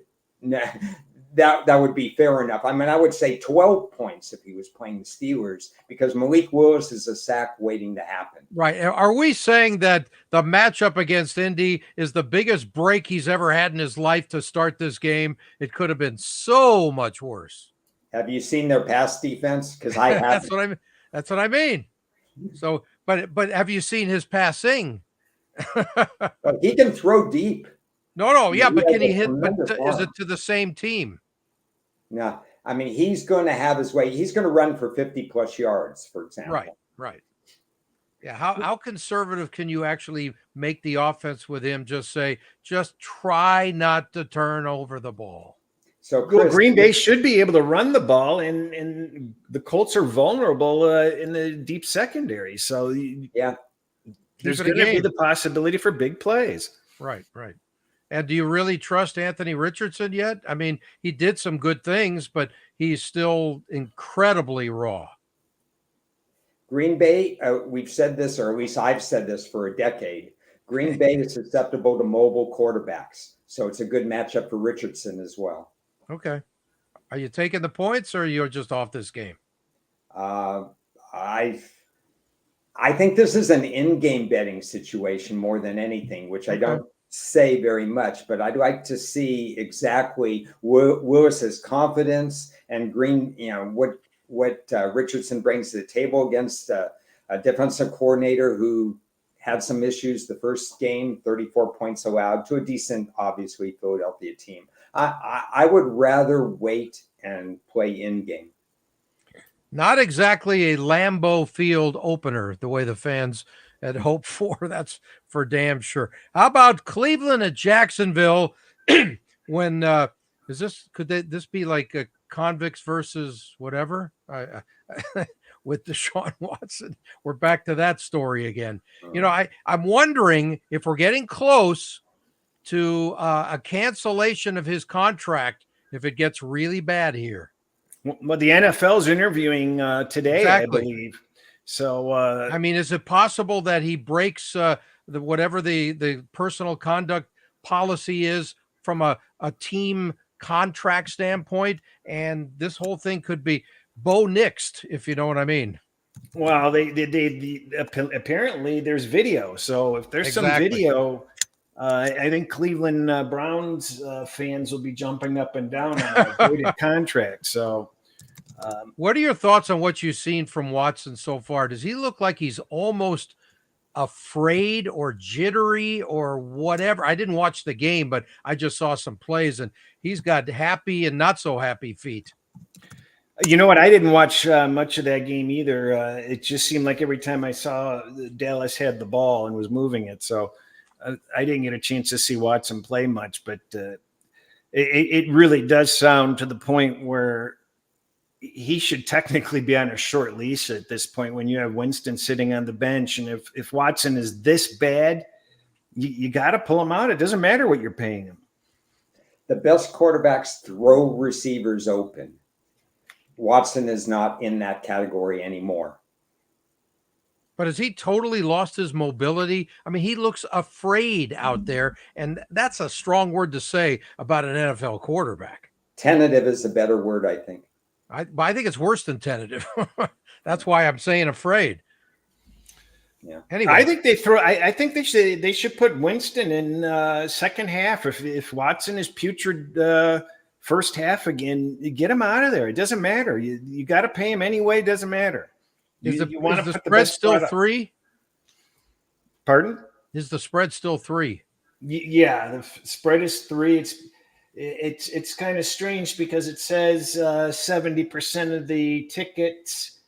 that would be fair enough. I mean, I would say 12 points if he was playing the Steelers, because Malik Willis is a sack waiting to happen. Right. Are we saying that the matchup against Indy is the biggest break he's ever had in his life to start this game? It could have been so much worse. Have you seen their pass defense? Because I have. That's what I mean. So, but have you seen his passing? He can throw deep. No, yeah, but can he hit? But is it to the same team? No, I mean, he's going to have his way. He's going to run for 50 plus yards, for example. Right. Yeah. How conservative can you actually make the offense with him? Just try not to turn over the ball. So Chris, Green Bay should be able to run the ball, and the Colts are vulnerable in the deep secondary. So there's going to be the possibility for big plays. Right. And do you really trust Anthony Richardson yet? I mean, he did some good things, but he's still incredibly raw. Green Bay, we've said this, or at least I've said this for a decade. Green Bay is susceptible to mobile quarterbacks, so it's a good matchup for Richardson as well. Okay. Are you taking the points, or you're just off this game? I think this is an in-game betting situation more than anything, which I don't say very much, but I'd like to see exactly Willis's confidence and Green, what Richardson brings to the table against a defensive coordinator who had some issues the first game, 34 points allowed to a decent, obviously, Philadelphia team. I would rather wait and play in game. Not exactly a Lambeau Field opener, the way the fans had hoped for. That's for damn sure. How about Cleveland at Jacksonville? When could this be like a convicts versus whatever. With Deshaun Watson, we're back to that story again. I'm wondering if we're getting close to a cancellation of his contract if it gets really bad here. Well, the NFL's interviewing today, Exactly. I believe. So, I mean, is it possible that he breaks whatever the personal conduct policy is from a team contract standpoint, and this whole thing could be Bo Nixed, if you know what I mean? Well, they apparently there's video. So if there's some Exactly. video, I think Cleveland Browns fans will be jumping up and down on a voided contract. So, what are your thoughts on what you've seen from Watson so far? Does he look like he's almost afraid or jittery or whatever? I didn't watch the game, but I just saw some plays, and he's got happy and not so happy feet. you know what? I didn't watch much of that game either. It just seemed like every time I saw Dallas had the ball and was moving it. So I didn't get a chance to see Watson play much, but it really does sound to the point where he should technically be on a short leash at this point when you have Winston sitting on the bench. And if Watson is this bad, you got to pull him out. It doesn't matter what you're paying him. The best quarterbacks throw receivers open. Watson is not in that category anymore. But has he totally lost his mobility? I mean, he looks afraid out there, and that's a strong word to say about an NFL quarterback. Tentative is a better word, I think. I think it's worse than tentative. That's why I'm saying afraid. Yeah. Anyway, I think I think they should put Winston in second half. If Watson is putrid first half again, get him out of there. It doesn't matter. You got to pay him anyway. It doesn't matter. Is the spread still 3? Pardon? Is the spread still 3? Yeah, the spread is 3. It's kind of strange because it says 70% of the tickets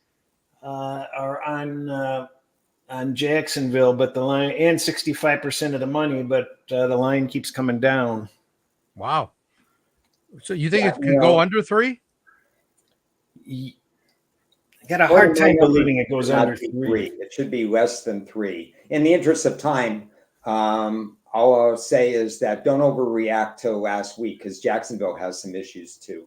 are on Jacksonville, but the line, and 65% of the money, but the line keeps coming down. Wow. So you think it could go under 3? I got a hard time believing it goes under 3. It should be less than 3. In the interest of time, all I'll say is that don't overreact to last week because Jacksonville has some issues too.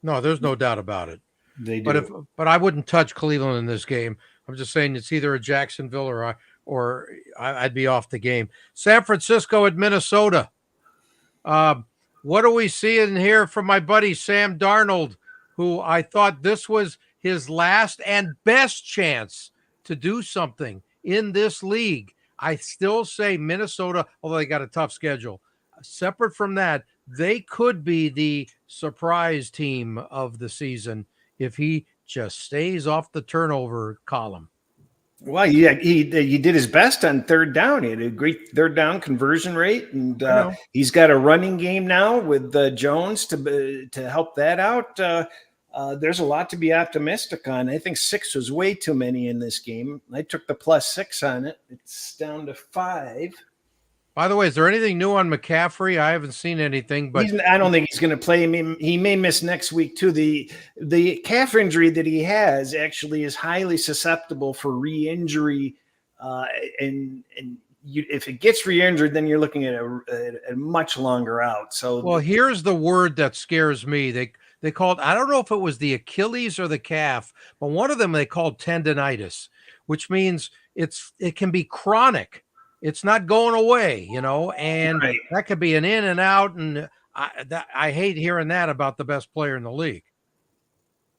No, there's no doubt about it. They do. But I wouldn't touch Cleveland in this game. I'm just saying it's either a Jacksonville or I'd be off the game. San Francisco at Minnesota. What are we seeing here from my buddy Sam Darnold, who I thought this was his last and best chance to do something in this league? I still say Minnesota, although they got a tough schedule. Separate from that, they could be the surprise team of the season if he just stays off the turnover column. Well, yeah, he did his best on third down. He had a great third down conversion rate, and he's got a running game now with Jones to help that out. There's a lot to be optimistic on. I think 6 was way too many in this game. I took the +6 on it. It's down to 5. By the way, is there anything new on McCaffrey? I haven't seen anything, but I don't think he's going to play. He may miss next week too. The calf injury that he has actually is highly susceptible for re-injury, and if it gets re-injured, then you're looking at a much longer out. So, well, here's the word that scares me. They called, I don't know if it was the Achilles or the calf, but one of them they called tendonitis, which means it can be chronic. It's not going away, and right. That could be an in and out. And I hate hearing that about the best player in the league.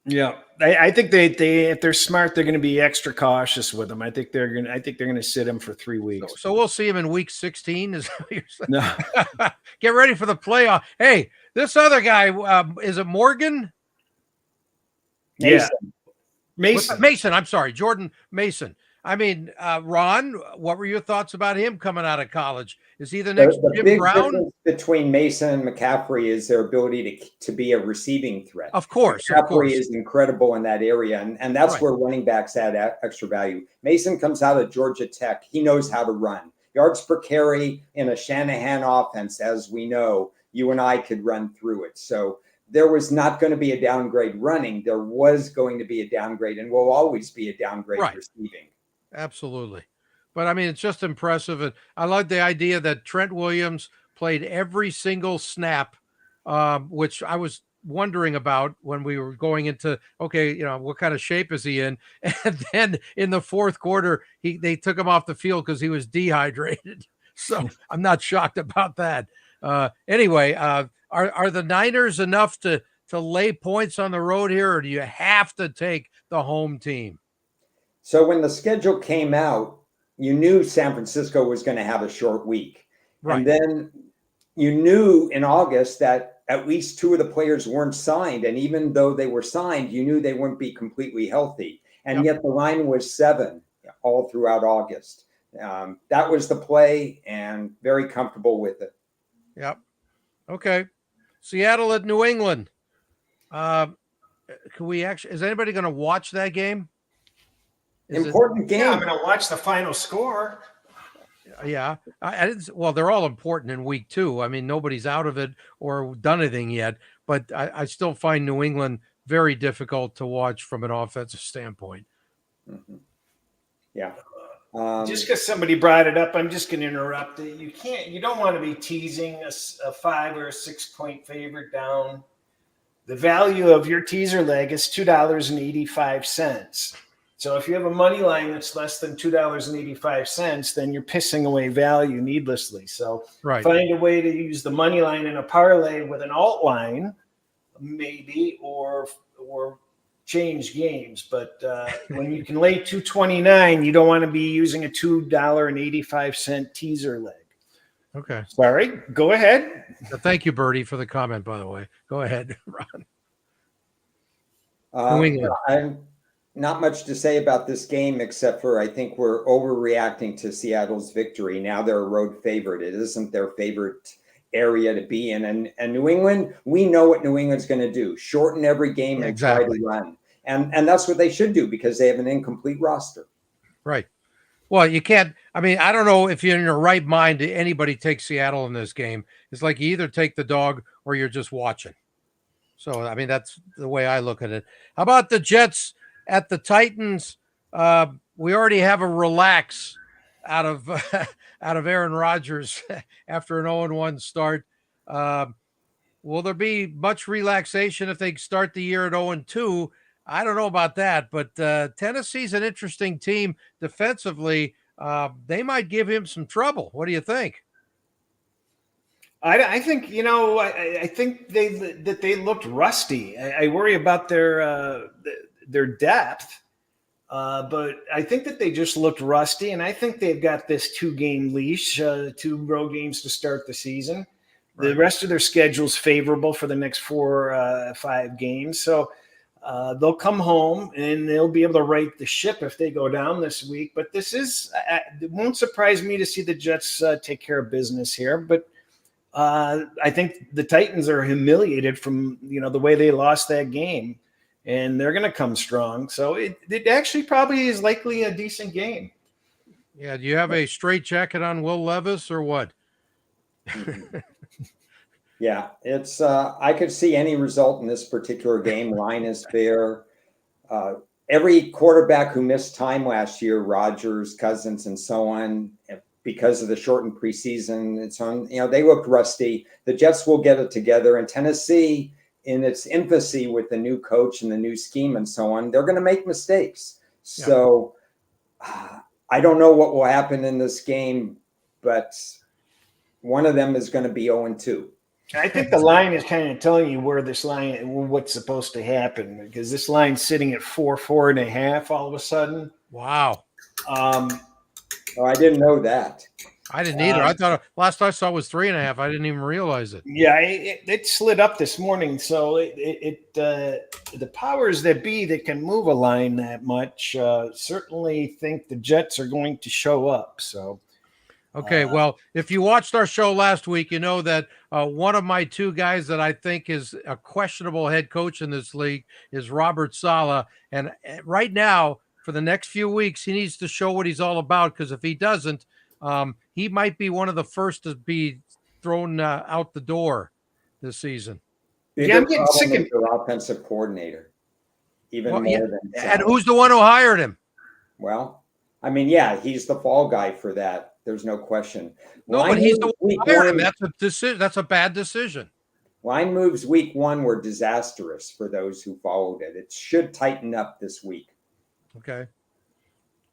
Yeah, I think they if they're smart, they're going to be extra cautious with him. I think they're going to sit him for 3 weeks. So we'll see him in week 16. Is what you're saying? No. Get ready for the playoff. Hey, this other guy, is it Morgan? Yeah, Mason. I'm sorry, Jordan Mason. I mean, Ron, what were your thoughts about him coming out of college? Is he the next The Jim big Brown? difference between Mason and McCaffrey is their ability to be a receiving threat. Of course. McCaffrey is incredible in that area, and that's Right. where running backs add extra value. Mason comes out of Georgia Tech. He knows how to run. Yards per carry in a Shanahan offense, as we know, you and I could run through it. So there was not going to be a downgrade running. There was going to be a downgrade and will always be a downgrade receiving. Absolutely. But I mean, it's just impressive. And I like the idea that Trent Williams played every single snap, which I was wondering about when we were going into, okay, what kind of shape is he in? And then in the fourth quarter, they took him off the field because he was dehydrated. So I'm not shocked about that. Anyway, are the Niners enough to lay points on the road here, or do you have to take the home team? So when the schedule came out, you knew San Francisco was going to have a short week. Right. And then you knew in August that at least 2 of the players weren't signed. And even though they were signed, you knew they wouldn't be completely healthy. And yet the line was 7 all throughout August. That was the play, and very comfortable with it. Yep. Okay. Seattle at New England. Can we actually, is anybody going to watch that game? Important game. Yeah, I'm going to watch the final score. Yeah. Well, they're all important in week 2. I mean, nobody's out of it or done anything yet, but I still find New England very difficult to watch from an offensive standpoint. Mm-hmm. Yeah. Just because somebody brought it up, I'm just going to interrupt. You don't want to be teasing a 5 or a 6 point favorite down. The value of your teaser leg is $2.85. So if you have a money line that's less than $2.85, then you're pissing away value needlessly. So find a way to use the money line in a parlay with an alt line, maybe, or change games. But when you can lay $2.29, you don't want to be using a $2.85 teaser leg. Okay. Sorry. Go ahead. Thank you, Bertie, for the comment, by the way. Go ahead, Ron. New England. Not much to say about this game, except for I think we're overreacting to Seattle's victory. Now they're a road favorite. It isn't their favorite area to be in. And New England, we know what New England's going to do. Shorten every game and try to run. And that's what they should do because they have an incomplete roster. Right. Well, you can't. I mean, I don't know if you're in your right mind to anybody take Seattle in this game. It's like you either take the dog or you're just watching. So, I mean, that's the way I look at it. How about the Jets at the Titans? We already have a relax out of Aaron Rodgers after an 0-1 start. Will there be much relaxation if they start the year at 0-2? I don't know about that, but Tennessee's an interesting team defensively. They might give him some trouble. What do you think? I think, I think they looked rusty. I worry about their depth, but I think that they just looked rusty, and I think they've got this 2-game leash, 2 road games to start the season. Right. The rest of their schedule's favorable for the next 4 5 games, so they'll come home and they'll be able to right the ship if they go down this week. But it won't surprise me to see the Jets take care of business here, but I think the Titans are humiliated from the way they lost that game, and they're going to come strong. So it actually probably is likely a decent game. Yeah. Do you have a straight jacket on Will Levis or what? Yeah, it's I could see any result in this particular game. Line is fair. Every quarterback who missed time last year, Rodgers, Cousins, and so on, because of the shortened preseason, it's on. They looked rusty. The Jets will get it together, and Tennessee, in its infancy with the new coach and the new scheme and so on, they're going to make mistakes. Yeah. So I don't know what will happen in this game, but one of them is going to be 0-2. I think the line is kind of telling you what's supposed to happen, because this line's sitting at 4.5 all of a sudden. Wow. I didn't know that. I didn't either. I thought last I saw was 3.5. I didn't even realize it. Yeah, it slid up this morning. So the powers that be that can move a line that much certainly think the Jets are going to show up. So. Okay, well, if you watched our show last week, you know that one of my 2 guys that I think is a questionable head coach in this league is Robert Saleh. And right now, for the next few weeks, he needs to show what he's all about, because if he doesn't, he might be one of the first to be thrown out the door this season. Bigger I'm getting sick problem of is their offensive coordinator, even Well, more yeah. than And talent. who's the one who hired him? Well, I mean, yeah, he's the fall guy for that. There's no question. No, but he's the one who hired him. That's a decision. That's a bad decision. Line moves week 1 were disastrous for those who followed it. It should tighten up this week. Okay.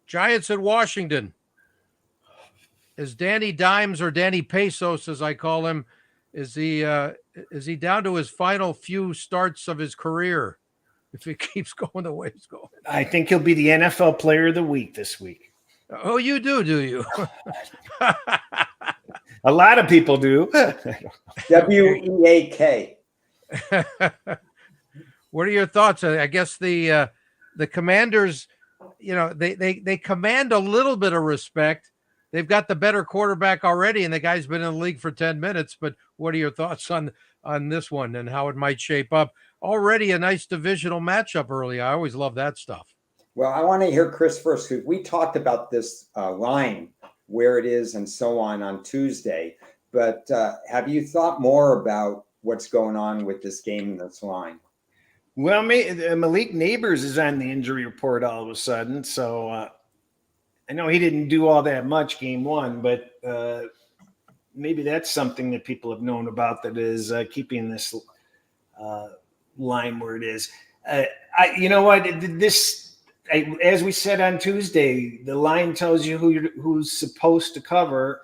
Giants at Washington. Is Danny Dimes, or Danny Pesos, as I call him, is he down to his final few starts of his career if he keeps going the way he's going? I think he'll be the NFL Player of the Week this week. Oh, you do you? A lot of people do. WEAK. What are your thoughts? I guess the Commanders, they command a little bit of respect. They've got the better quarterback already, and the guy's been in the league for 10 minutes. But what are your thoughts on this one and how it might shape up? Already a nice divisional matchup early. I always love that stuff. Well, I want to hear Chris first, because we talked about this line, where it is and so on Tuesday. But have you thought more about what's going on with this game and this line? Well, Malik Neighbors is on the injury report all of a sudden. So I know he didn't do all that much game 1, but maybe that's something that people have known about that is keeping this line where it is. You know what? As we said on Tuesday, the line tells you who's supposed to cover.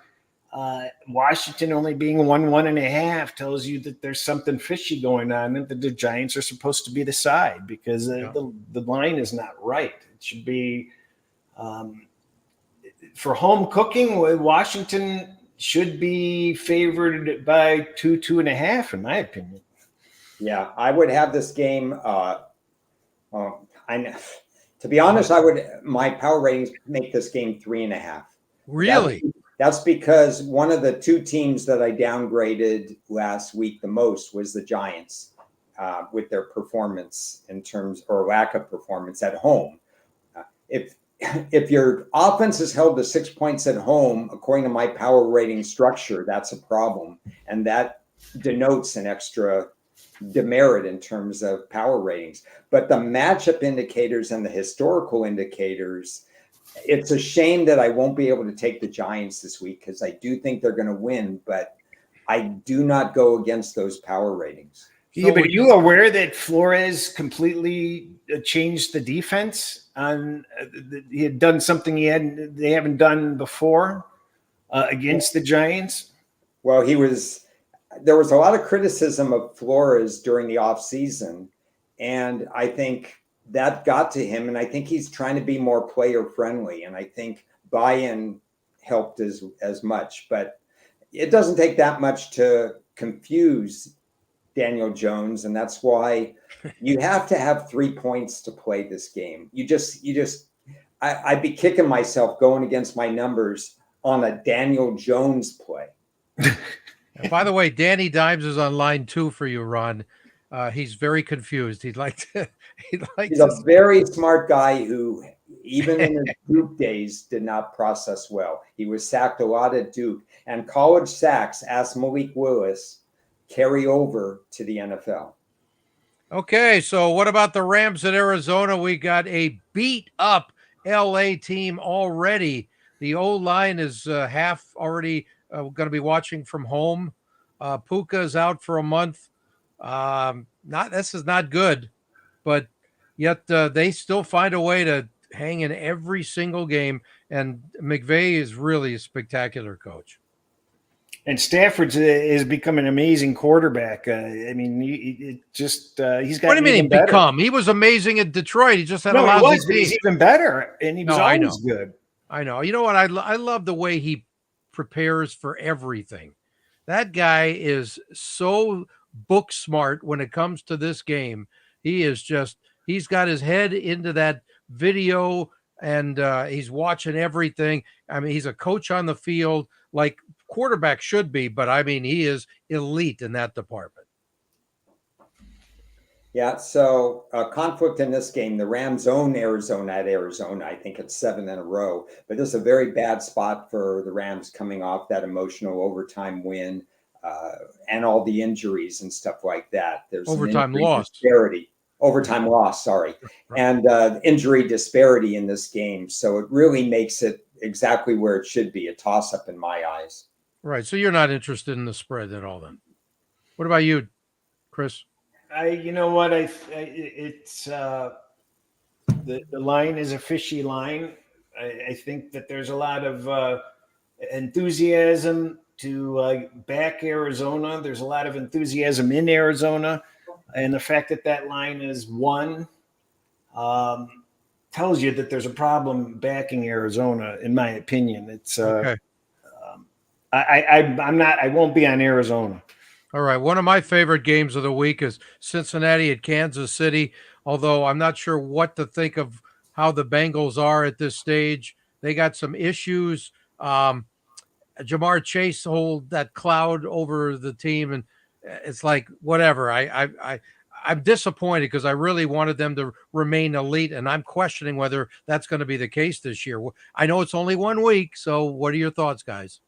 Washington only being 1.5 tells you that there's something fishy going on, and that the Giants are supposed to be the side, because the line is not right. It should be for home cooking. Washington should be favored by 2.5, in my opinion. Yeah, I would have this game. To be honest, my power ratings make this game 3.5. Really? That's because one of the 2 teams that I downgraded last week the most was the Giants, with their performance or lack of performance at home. If your offense is held to 6 points at home, according to my power rating structure, that's a problem, and that denotes an extra demerit in terms of power ratings. But the matchup indicators and the historical indicators, it's a shame that I won't be able to take the Giants this week, because I do think they're going to win, but I do not go against those power ratings. Yeah, but are you aware that Flores completely changed the defense? He had done something they haven't done before against the Giants. Well, there was a lot of criticism of Flores during the offseason, and I think that got to him, and I think he's trying to be more player friendly, and I think buy-in helped as much, but it doesn't take that much to confuse Daniel Jones, and that's why you have to have 3 points to play this game. I'd be kicking myself going against my numbers on a Daniel Jones play. By the way, Danny Dimes is on line 2 for you, Ron. He's very confused. He's a very smart guy who, even in his Duke days, did not process well. He was sacked a lot at Duke, and college sacks, ask Malik Willis, carry over to the NFL. Okay, so what about the Rams in Arizona? We got a beat-up LA team already. The O-line is half already going to be watching from home. Puka is out for a month. This is not good, but yet they still find a way to hang in every single game. And McVay is really a spectacular coach. And Stafford has become an amazing quarterback. I mean, he's got. What do you mean become? He was amazing at Detroit. He just had a lousy team. He's even better, and he was always good. I know. You know what? I love the way he prepares for everything. That guy is so book smart when it comes to this game. He's got his head into that video, and he's watching everything. I mean, he's a coach on the field, like quarterback should be, but I mean, he is elite in that department. Yeah, so conflict in this game. The Rams own Arizona at Arizona. I think it's 7 in a row. But this is a very bad spot for the Rams coming off that emotional overtime win. and all the injuries and stuff like that. There's Overtime an loss. disparity. Overtime loss, sorry. And injury disparity in this game. So it really makes it exactly where it should be, a toss-up in my eyes. Right. So you're not interested in the spread at all then. What about you, Chris? You know what? It's the line is a fishy line. I think that there's a lot of enthusiasm to back Arizona. There's a lot of enthusiasm in Arizona. And the fact that that line is 1 tells you that there's a problem backing Arizona, in my opinion. It's Okay. I won't be on Arizona. All right. One of my favorite games of the week is Cincinnati at Kansas City, although I'm not sure what to think of how the Bengals are at this stage. They got some issues. Jamar Chase hold that cloud over the team, and it's like whatever. I'm disappointed because I really wanted them to remain elite, and I'm questioning whether that's going to be the case this year. I know it's only 1 week, so what are your thoughts, guys?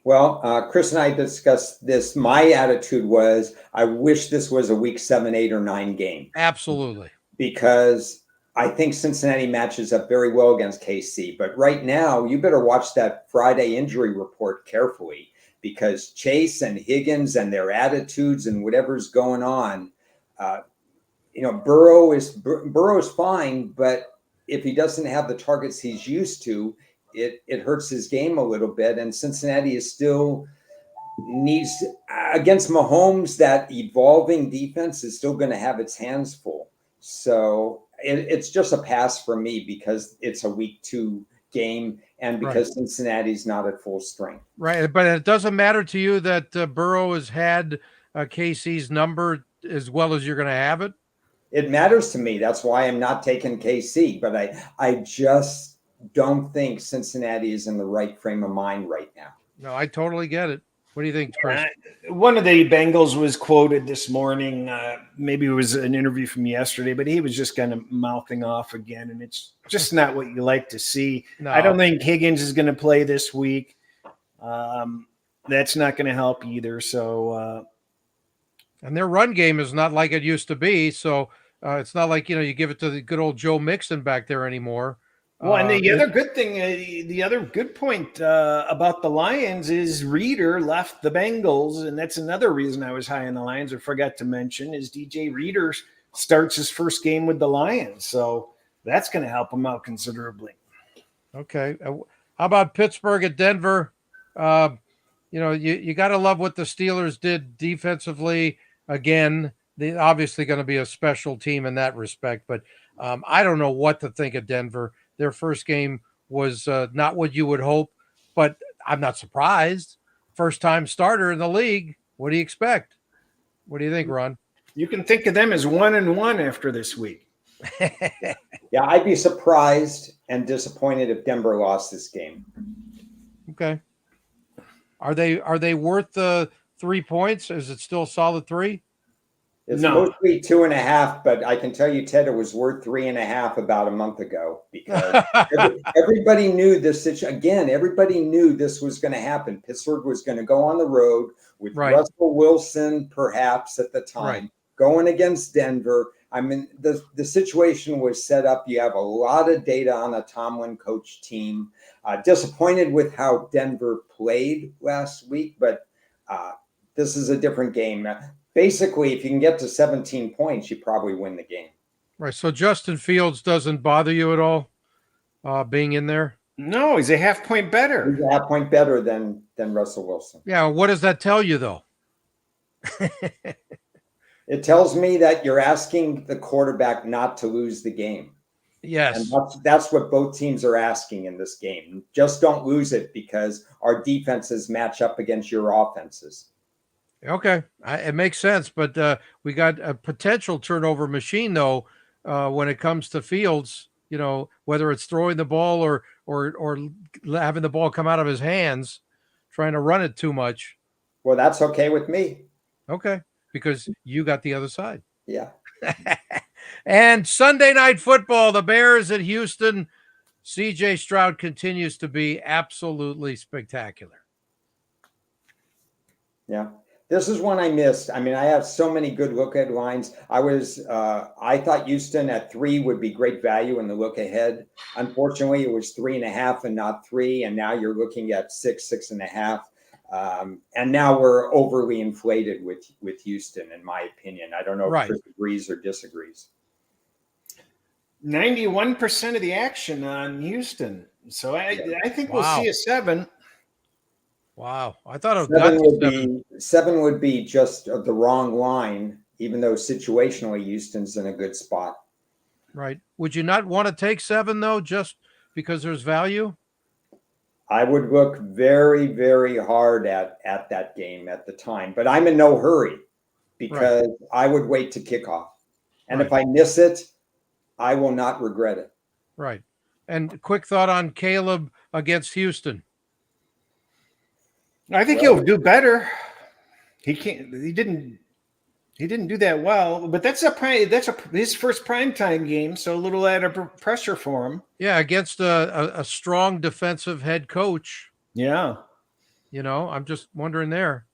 Well, Chris and I discussed this. My attitude was I wish this was a week 7, 8, or 9 game. Absolutely. Because I think Cincinnati matches up very well against KC. But right now, you better watch that Friday injury report carefully, because Chase and Higgins and their attitudes and whatever's going on, Burrow is fine, but if he doesn't have the targets he's used to, it hurts his game a little bit. And Cincinnati is still needs against Mahomes. That evolving defense is still going to have its hands full. So it's just a pass for me because it's a week 2 game and because Cincinnati's not at full strength. Right. But it doesn't matter to you that Burrow has had KC's number as well as you're going to have it? It matters to me. That's why I'm not taking KC. But I just don't think Cincinnati is in the right frame of mind right now. No, I totally get it. What do you think, Chris? One of the Bengals was quoted this morning. Maybe it was an interview from yesterday, but he was just kind of mouthing off again, and it's just not what you like to see. No. I don't think Higgins is going to play this week. That's not going to help either. So, and their run game is not like it used to be. So it's not like you give it to the good old Joe Mixon back there anymore. Well, and the other good thing, the other good point about the Lions is Reeder left the Bengals, and that's another reason I was high on the Lions. I forgot to mention is DJ Reeder starts his first game with the Lions, so that's going to help him out considerably. Okay, how about Pittsburgh at Denver? You got to love what the Steelers did defensively. Again, they're obviously going to be a special team in that respect, but I don't know what to think of Denver. Their first game was not what you would hope, but I'm not surprised. First-time starter in the league. What do you expect? What do you think, Ron? You can think of them as 1-1 after this week. Yeah, I'd be surprised and disappointed if Denver lost this game. Okay. Are they worth the 3 points? Is it still solid 3? It's mostly 2.5, but I can tell you, Ted, it was worth 3.5 about a month ago because everybody knew this. Again, everybody knew this was going to happen. Pittsburgh was going to go on the road with Russell Wilson, perhaps at the time, going against Denver. I mean, the situation was set up. You have a lot of data on a Tomlin coach team. Disappointed with how Denver played last week, but this is a different game. Basically, if you can get to 17 points, you probably win the game. Right. So Justin Fields doesn't bother you at all being in there? No, he's a half point better. He's a half point better than Russell Wilson. Yeah. What does that tell you, though? It tells me that you're asking the quarterback not to lose the game. Yes. And that's what both teams are asking in this game. Just don't lose it because our defenses match up against your offenses. Okay, it makes sense, but we got a potential turnover machine, though, when it comes to Fields. Whether it's throwing the ball or having the ball come out of his hands, trying to run it too much. Well, that's okay with me. Okay, because you got the other side. Yeah. And Sunday Night Football, the Bears at Houston. C.J. Stroud continues to be absolutely spectacular. Yeah. This is one I missed. I mean, I have so many good look ahead lines. I thought Houston at 3 would be great value in the look ahead. Unfortunately, it was 3.5 and not 3. And now you're looking at 6.5. And now we're overly inflated with Houston, in my opinion. I don't know if Right. Chris agrees or disagrees. 91% of the action on Houston. So I think we'll Wow. see a 7. Wow. I thought it got to 7. 7 would be just the wrong line, even though situationally Houston's in a good spot. Right. Would you not want to take 7 though, just because there's value? I would look very, very hard at that game at the time, but I'm in no hurry because I would wait to kickoff. And if I miss it, I will not regret it. Right. And quick thought on Caleb against Houston. I think he'll do better. He didn't do that well, but that's his first primetime game, so a little added pressure for him. Yeah, against a strong defensive head coach. Yeah. I'm just wondering there.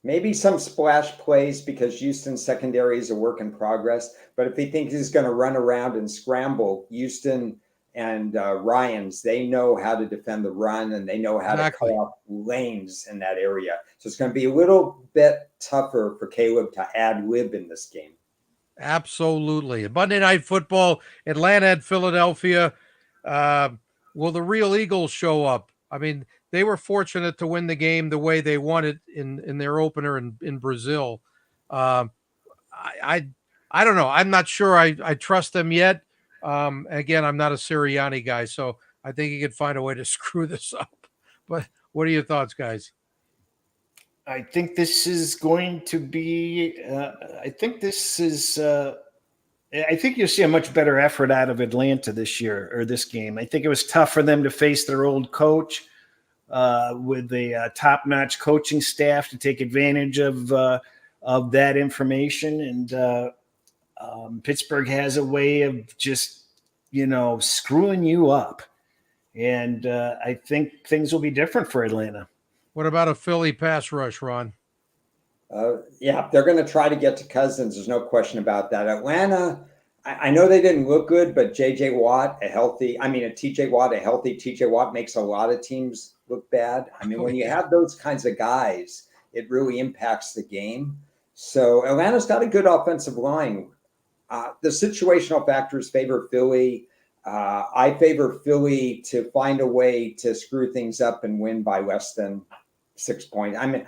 Maybe some splash plays because Houston's secondary is a work in progress. But if he thinks he's going to run around and scramble, Houston and Ryans, they know how to defend the run and they know how to cut off lanes in that area. So it's going to be a little bit tougher for Caleb to ad lib in this game. Absolutely. Monday Night Football, Atlanta at Philadelphia. Will the real Eagles show up? I mean, they were fortunate to win the game the way they won it in their opener in Brazil. I don't know. I'm not sure I trust them yet. Again, I'm not a Sirianni guy, so I think he could find a way to screw this up. But what are your thoughts, guys? I think this is going to be I think you'll see a much better effort out of Atlanta this year or this game. I think it was tough for them to face their old coach with a top-notch coaching staff to take advantage of that information. And Pittsburgh has a way of just, screwing you up. And I think things will be different for Atlanta. What about a Philly pass rush, Ron? Yeah, they're going to try to get to Cousins. There's no question about that. Atlanta, I know they didn't look good, but TJ Watt, a healthy TJ Watt makes a lot of teams look bad. I mean, when you have those kinds of guys, it really impacts the game. So Atlanta's got a good offensive line. The situational factors favor Philly. I favor Philly to find a way to screw things up and win by less than 6 points. I mean,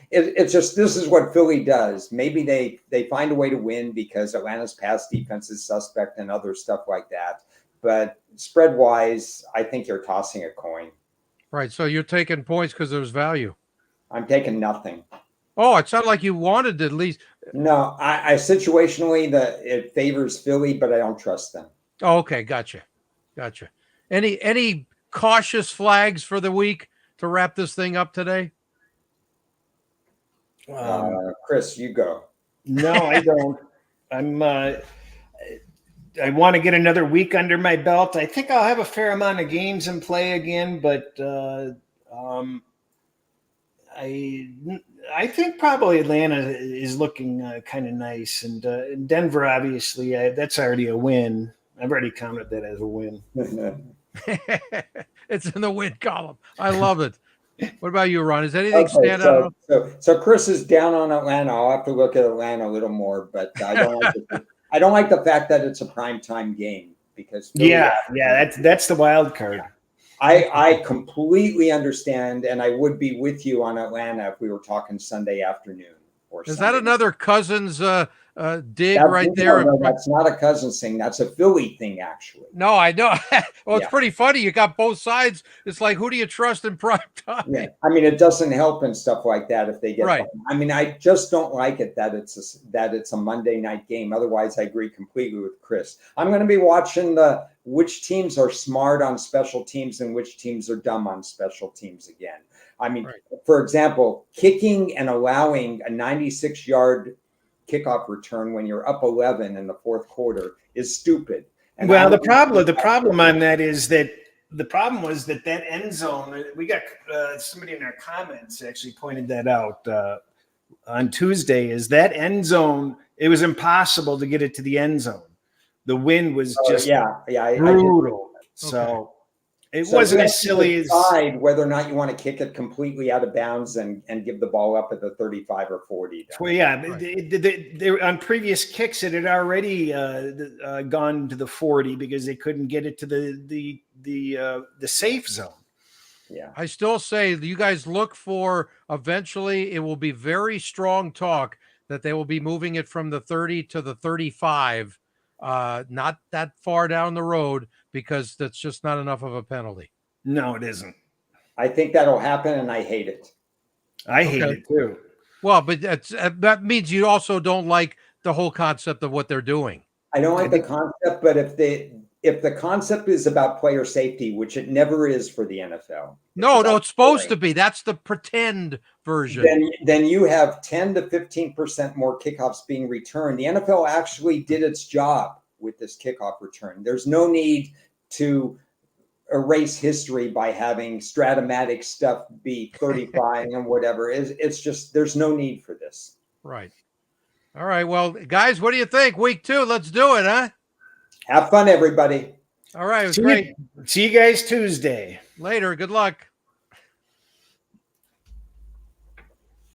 it's just, this is what Philly does. Maybe they find a way to win because Atlanta's pass defense is suspect and other stuff like that. But spread wise, I think you're tossing a coin. Right. So you're taking points because there's value. I'm taking nothing. Oh, it sounded like you wanted to at least. No, I situationally it favors Philly, but I don't trust them. Oh, okay. Gotcha. Any cautious flags for the week to wrap this thing up today? Chris, you go. No, I don't. I want to get another week under my belt. I think I'll have a fair amount of games in play again, but I think probably Atlanta is looking kind of nice, and Denver, obviously, that's already a win. I've already counted that as a win. It's in the win column. I love it. What about you, Ron? Is anything stand out? So Chris is down on Atlanta. I'll have to look at Atlanta a little more, but I don't like the fact that it's a primetime game because that's the wild card. I completely understand, and I would be with you on Atlanta if we were talking Sunday afternoon. Is that another Cousins dig right there? No, that's not a Cousins thing. That's a Philly thing, actually. No, I know. Well, it's pretty funny. You got both sides. It's like, who do you trust in prime time? Yeah. I mean, it doesn't help and stuff like that if they get right. I mean, I just don't like it that it's a Monday night game. Otherwise, I agree completely with Chris. I'm going to be watching which teams are smart on special teams and which teams are dumb on special teams again. I mean, for example, kicking and allowing a 96-yard kickoff return when you're up 11 in the fourth quarter is stupid. And the problem on that is that the problem was that end zone, we got somebody in our comments actually pointed that out on Tuesday, is that end zone, it was impossible to get it to the end zone. The wind was just brutal. So it wasn't as silly as decide whether or not you want to kick it completely out of bounds and give the ball up at the 35 or 40. Well, yeah, they on previous kicks it had already gone to the 40 because they couldn't get it to the safe zone. Yeah, I still say you guys look for, eventually it will be very strong talk that they will be moving it from the 30 to the 35, not that far down the road, because that's just not enough of a penalty. No, it isn't. I think that'll happen, and I hate it. I hate it too. Well, but that means you also don't like the whole concept of what they're doing. I don't like the concept, but if the concept is about player safety, which it never is for the NFL. No, it's supposed to be. That's the pretend version. Then you have 10 to 15% more kickoffs being returned. The NFL actually did its job with this kickoff return. There's no need to erase history by having Stratomatic stuff be 35 and whatever. It's just, there's no need for this. Right. All right. Well, guys, what do you think? Week 2, let's do it, huh? Have fun, everybody. All right. It was great. See you guys Tuesday. Later. Good luck.